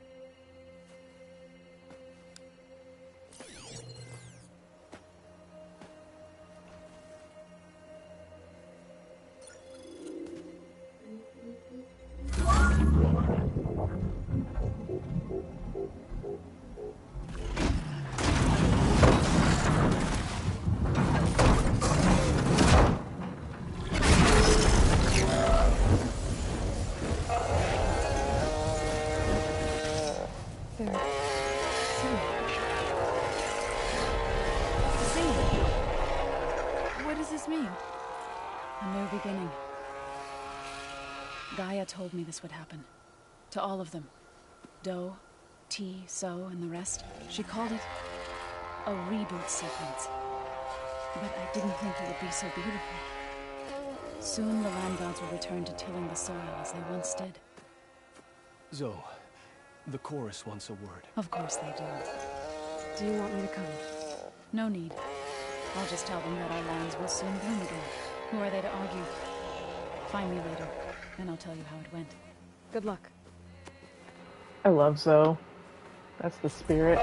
S5: Told me this would happen. To all of them. Do, T, So, and the rest. She called it a reboot sequence. But I didn't think it would be so beautiful. Soon the land gods will return to tilling the soil as they once did.
S11: Zoe, the chorus wants a word.
S5: Of course they do.
S1: Do you want me to come?
S5: No need. I'll just tell them that our lands will soon bloom again. Who are they to argue? Find me later. And I'll tell you how it went.
S1: Good luck.
S2: I love Zoe. That's the spirit.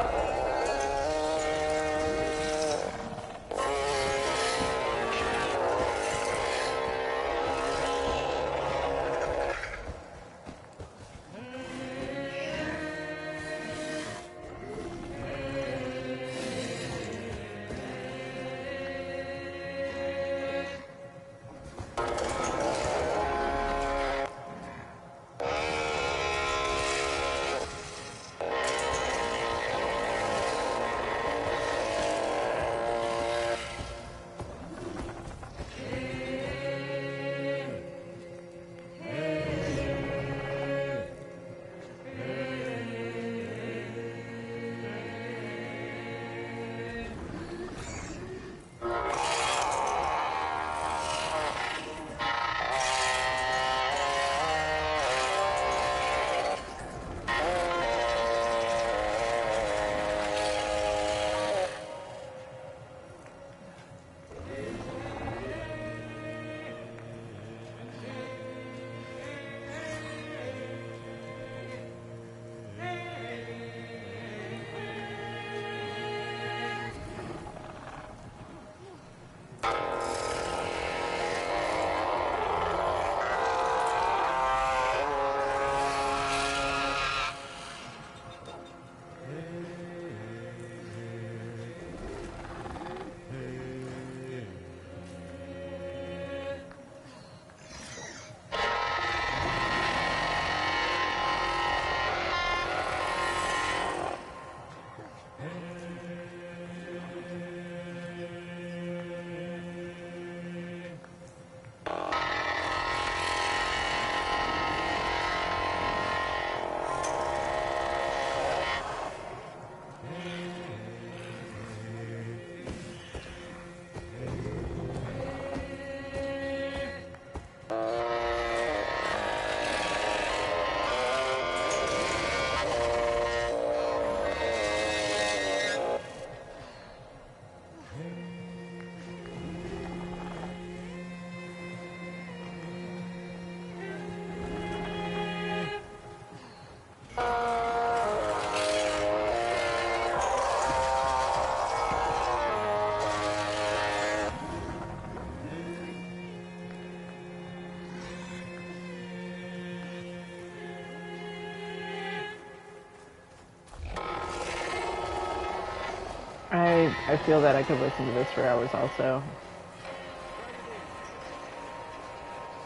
S2: I feel that I could listen to this for hours also.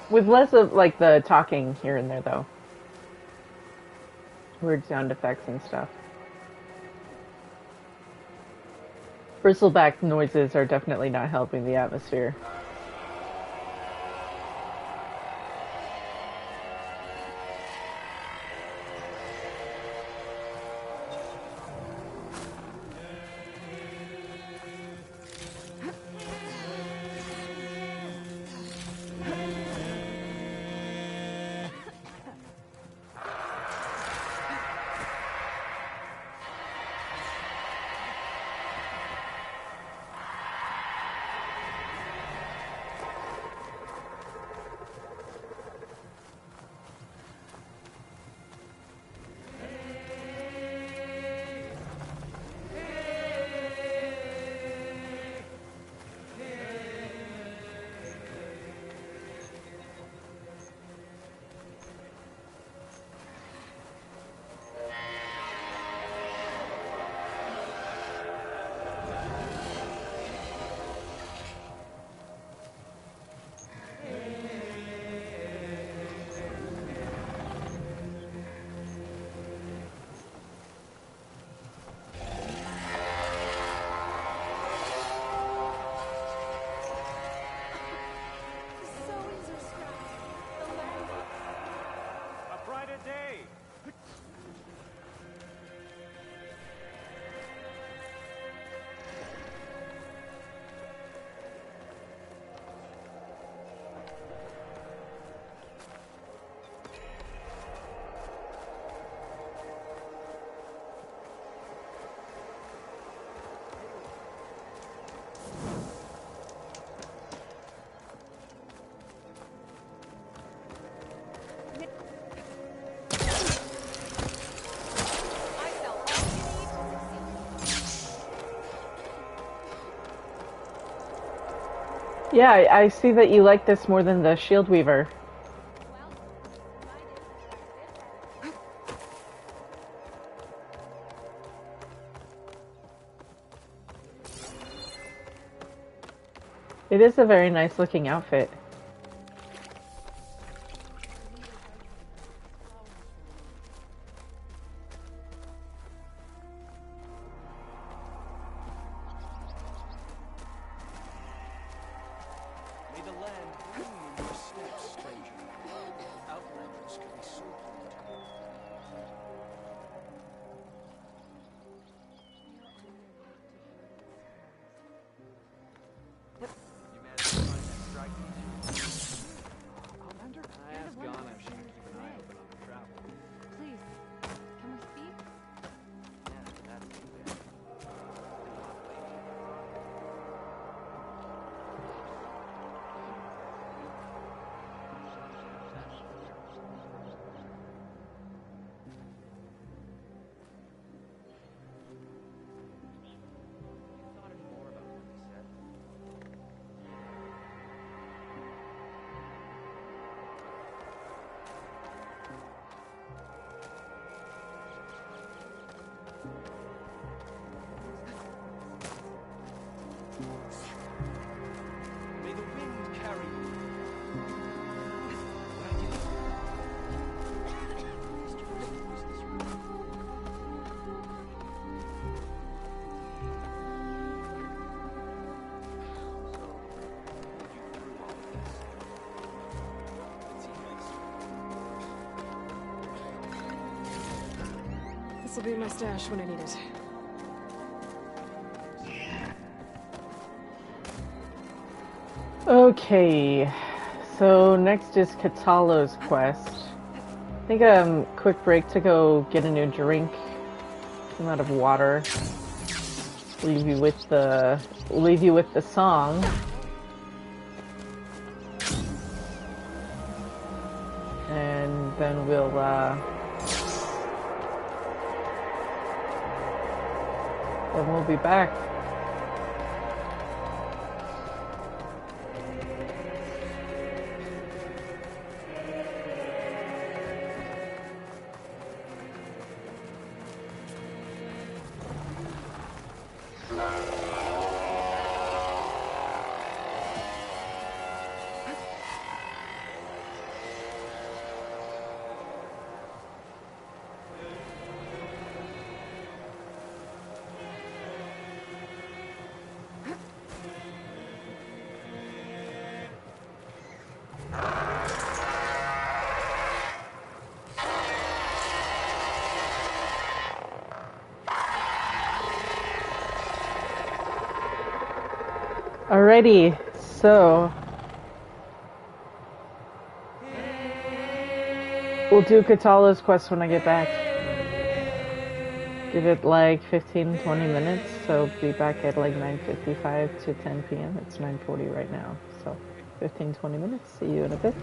S2: With less of, like, the talking here and there, though. Weird sound effects and stuff. Bristleback noises are definitely not helping the atmosphere.
S10: brighter day.
S2: Yeah, I see that you like this more than the Shield Weaver. It is a very nice looking outfit.
S11: May the land ring in your steps, stranger. Outlanders can be so polluted.
S10: You managed to find that strike teacher? Outlander? I asked Ghana if she could keep an eye open on her travel.
S6: Please, can we speak?
S10: Yeah, that's too bad. Thought any more about what he said?
S11: May the wind carry you.
S1: This'll be my stash when I need it.
S2: Okay, so next is Katalo's quest. I think a quick break to go get a new drink. I'm out of water. Leave you with the song. And then we'll be back. Alrighty, so we'll do Katala's quest when I get back. Give it like 15-20 minutes, so be back at like 9:55 to 10 p.m. It's 9:40 right now, so 15-20 minutes. See you in a bit.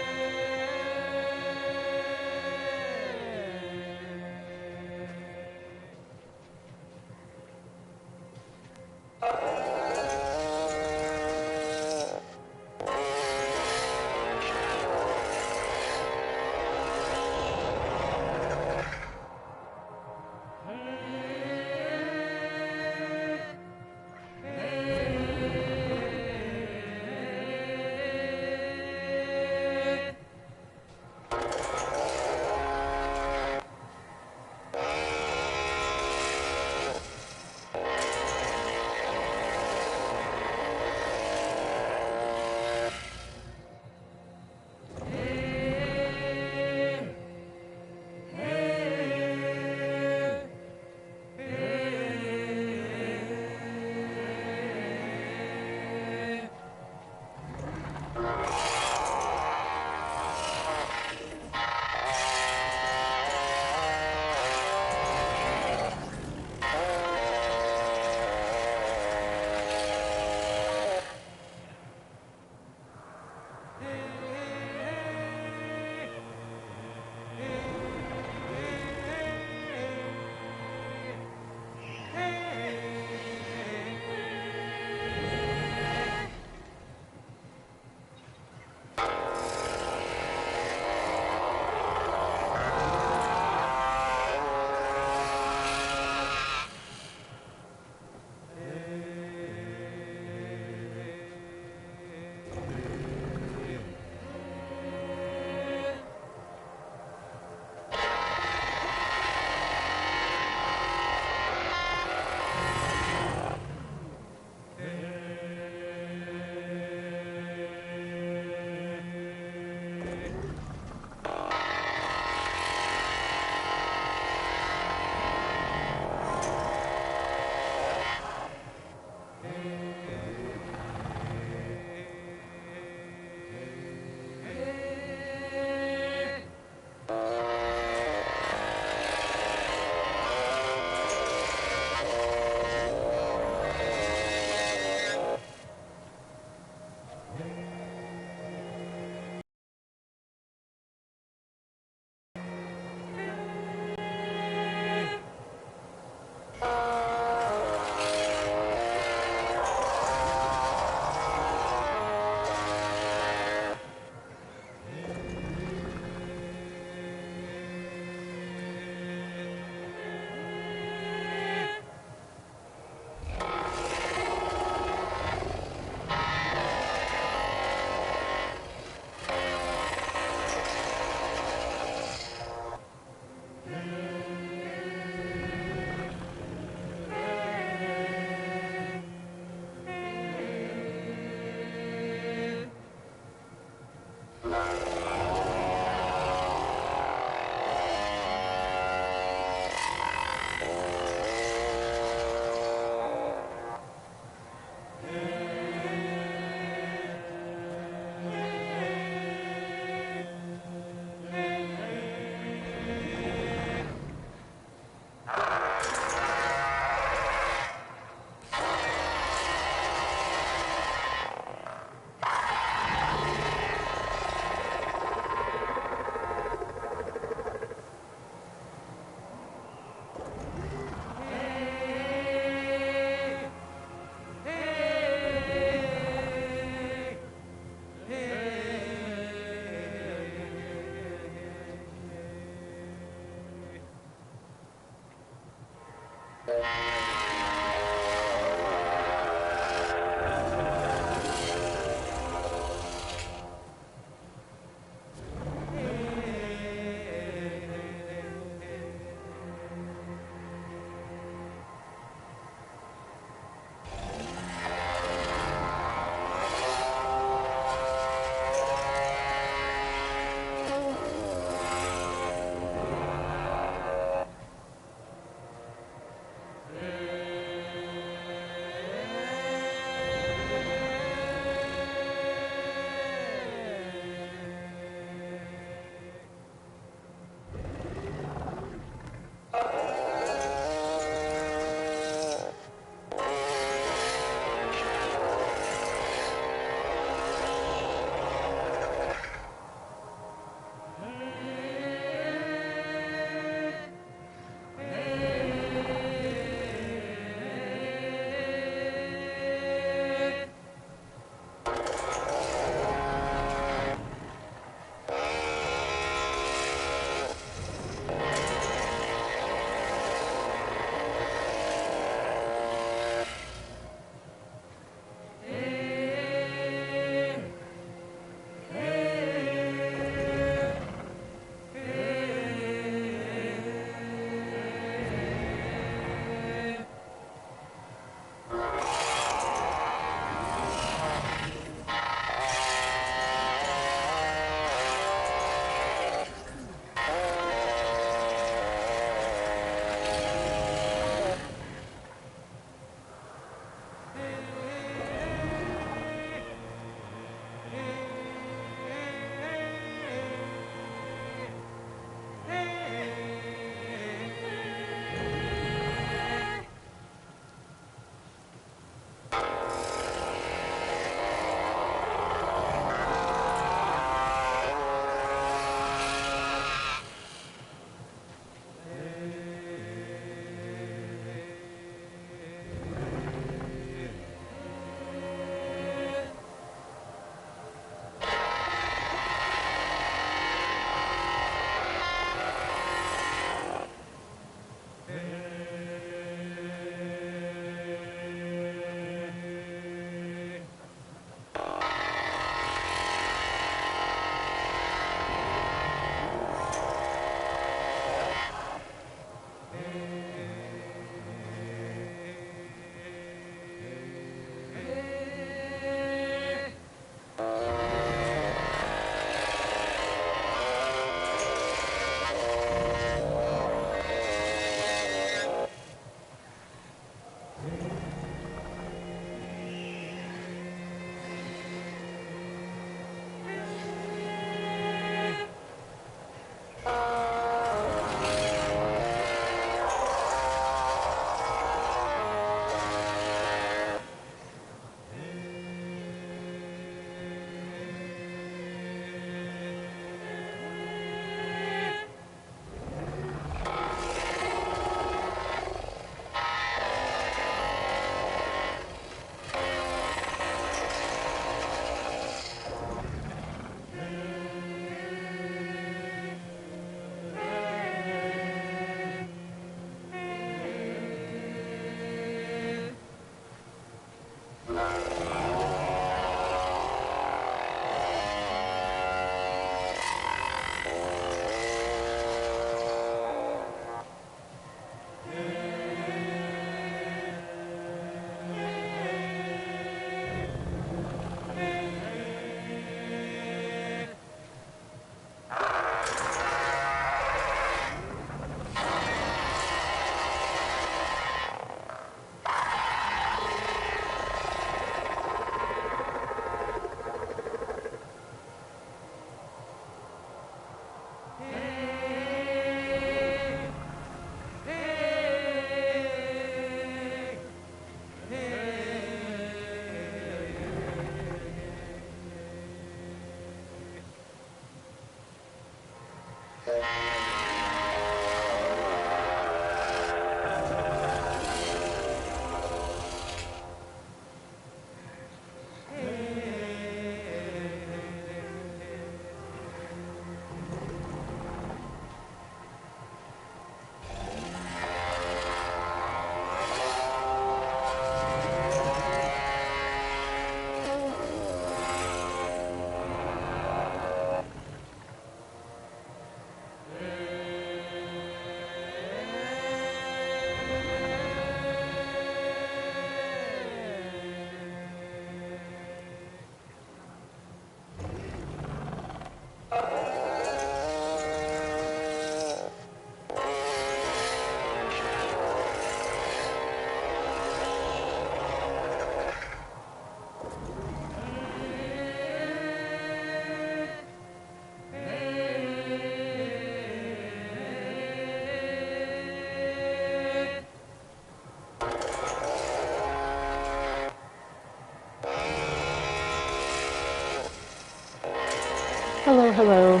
S2: Hello, hello.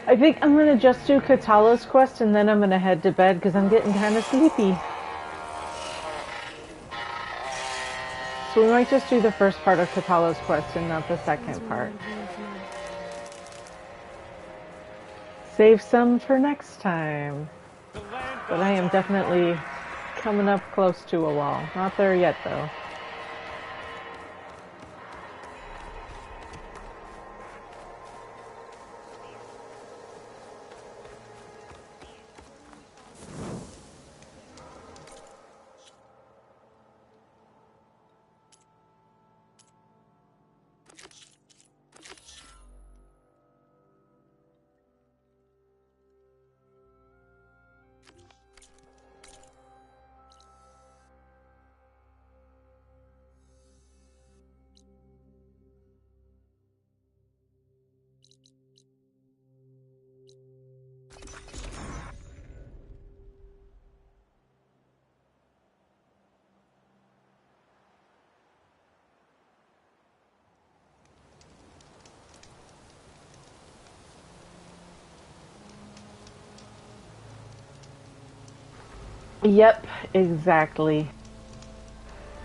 S2: I think I'm gonna just do Katala's quest and then I'm gonna head to bed because I'm getting kind of sleepy. So we might just do the first part of Katala's quest and not the second part. Save some for next time. But I am definitely coming up close to a wall. Not there yet, though. Yep, exactly.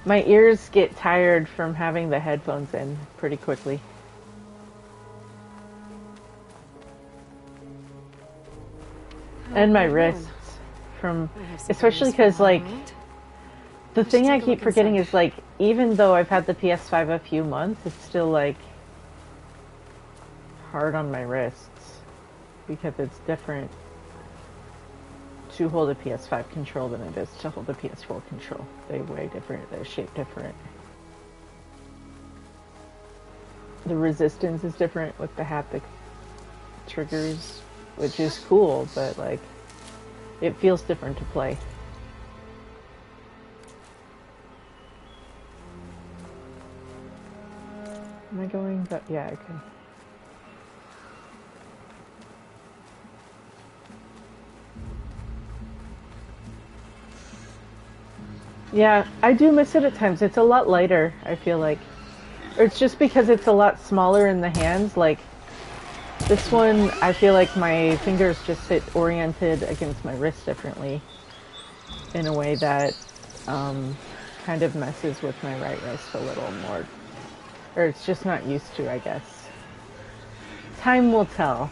S2: My ears get tired from having the headphones in pretty quickly. And my wrists from, especially because like, the thing I keep forgetting is like, even though I've had the PS5 a few months, it's still like hard on my wrists because it's different to hold a PS5 control than it is to hold a PS4 control. They weigh different, they're shaped different. The resistance is different with the haptic triggers, which is cool, but like, it feels different to play. Am I going? But yeah, okay. Yeah, I do miss it at times. It's a lot lighter, I feel like. Or it's just because it's a lot smaller in the hands. Like, this one, I feel like my fingers just sit oriented against my wrist differently in a way that kind of messes with my right wrist a little more. Or it's just not used to, I guess. Time will tell.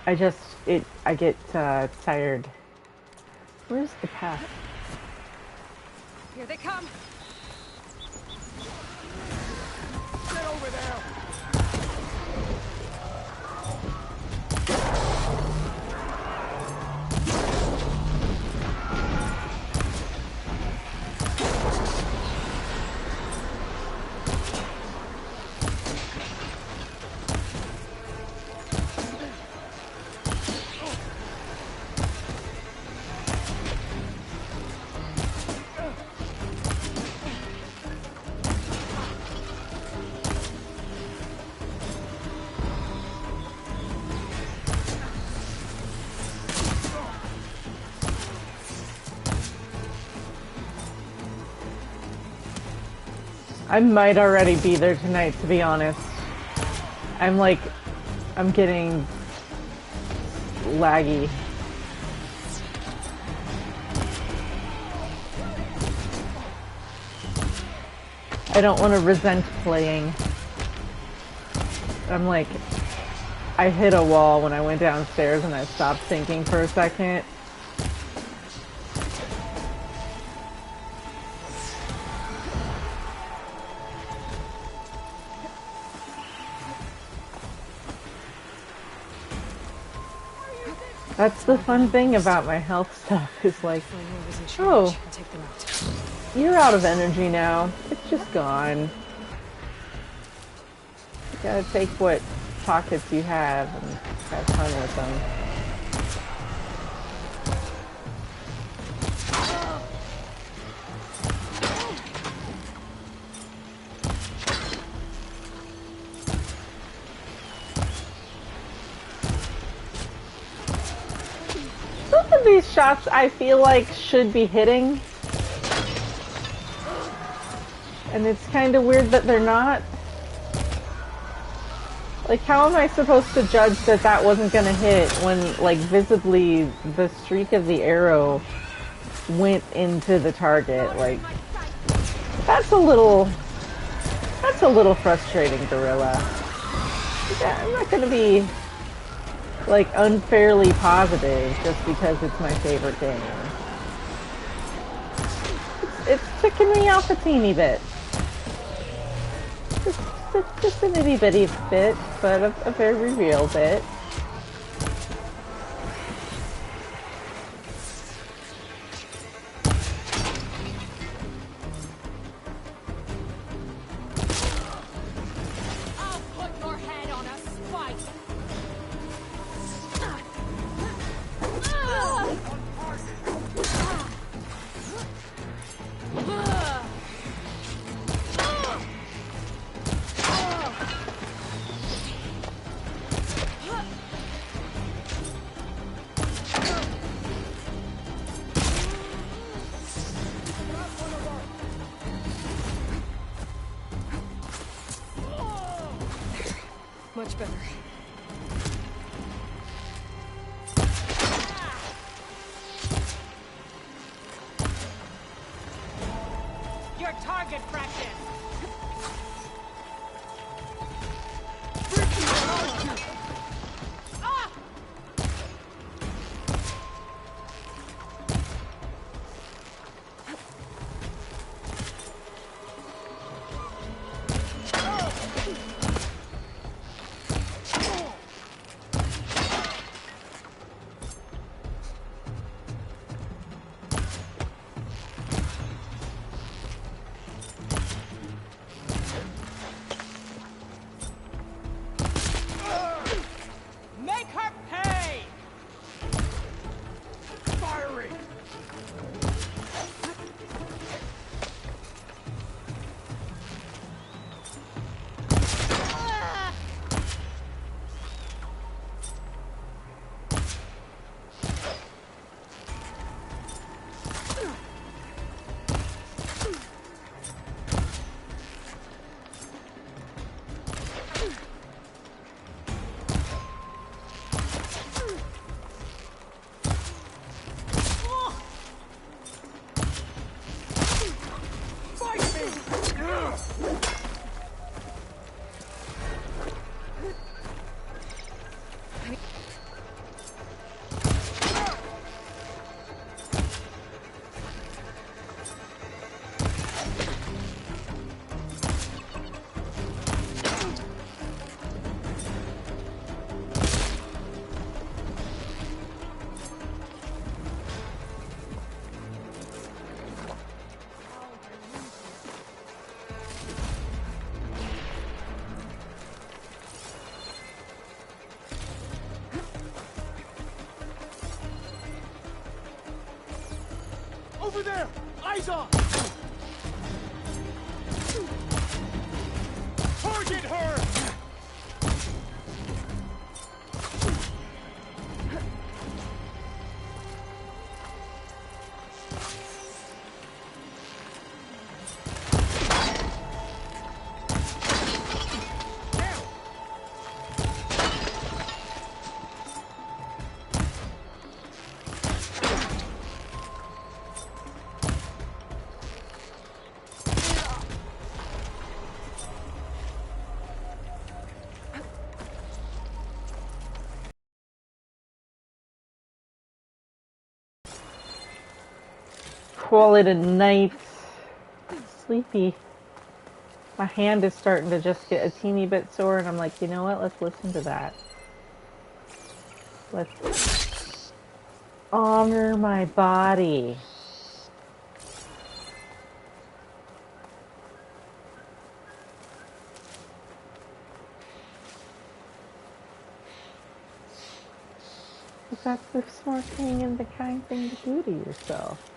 S2: I get tired. Where's the path?
S9: Here they come.
S11: Get over there!
S2: I might already be there tonight, to be honest. I'm getting laggy. I don't want to resent playing. I hit a wall when I went downstairs and I stopped thinking for a second. That's the fun thing about my health stuff, is oh, you're out of energy now. It's just gone. You gotta take what pockets you have and have fun with them. Both of these shots I feel like should be hitting. And it's kind of weird that they're not. Like, how am I supposed to judge that that wasn't gonna hit when, like, visibly the streak of the arrow went into the target? Like, that's a little frustrating, Gorilla. Yeah, I'm not gonna be, like, unfairly positive just because it's my favorite game. It's ticking me off a teeny bit. Just an itty bitty bit, but a very real bit.
S9: I'll put your head on a spike.
S1: Much better.
S9: Your target practice. Ah! Make her pay! Firing! Over there! Eyes on! Target her!
S2: call it a night. Sleepy. My hand is starting to just get a teeny bit sore, and I'm like, you know what? Let's listen to that. Let's honor my body. That's the smart thing and the kind thing to do to yourself.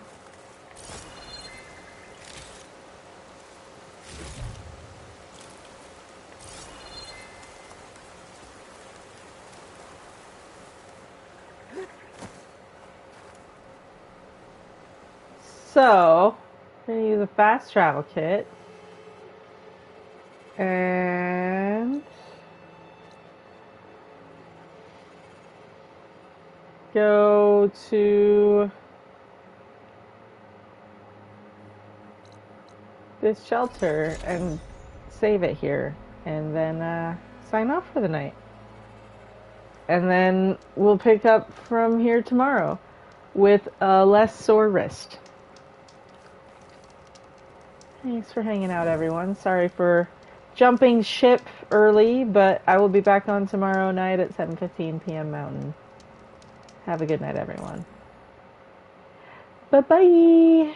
S2: So, I'm going to use a fast travel kit. And go to this shelter and save it here. And then sign off for the night. And then we'll pick up from here tomorrow with a less sore wrist. Thanks for hanging out, everyone. Sorry for jumping ship early, but I will be back on tomorrow night at 7:15 p.m. Mountain. Have a good night, everyone. Bye-bye!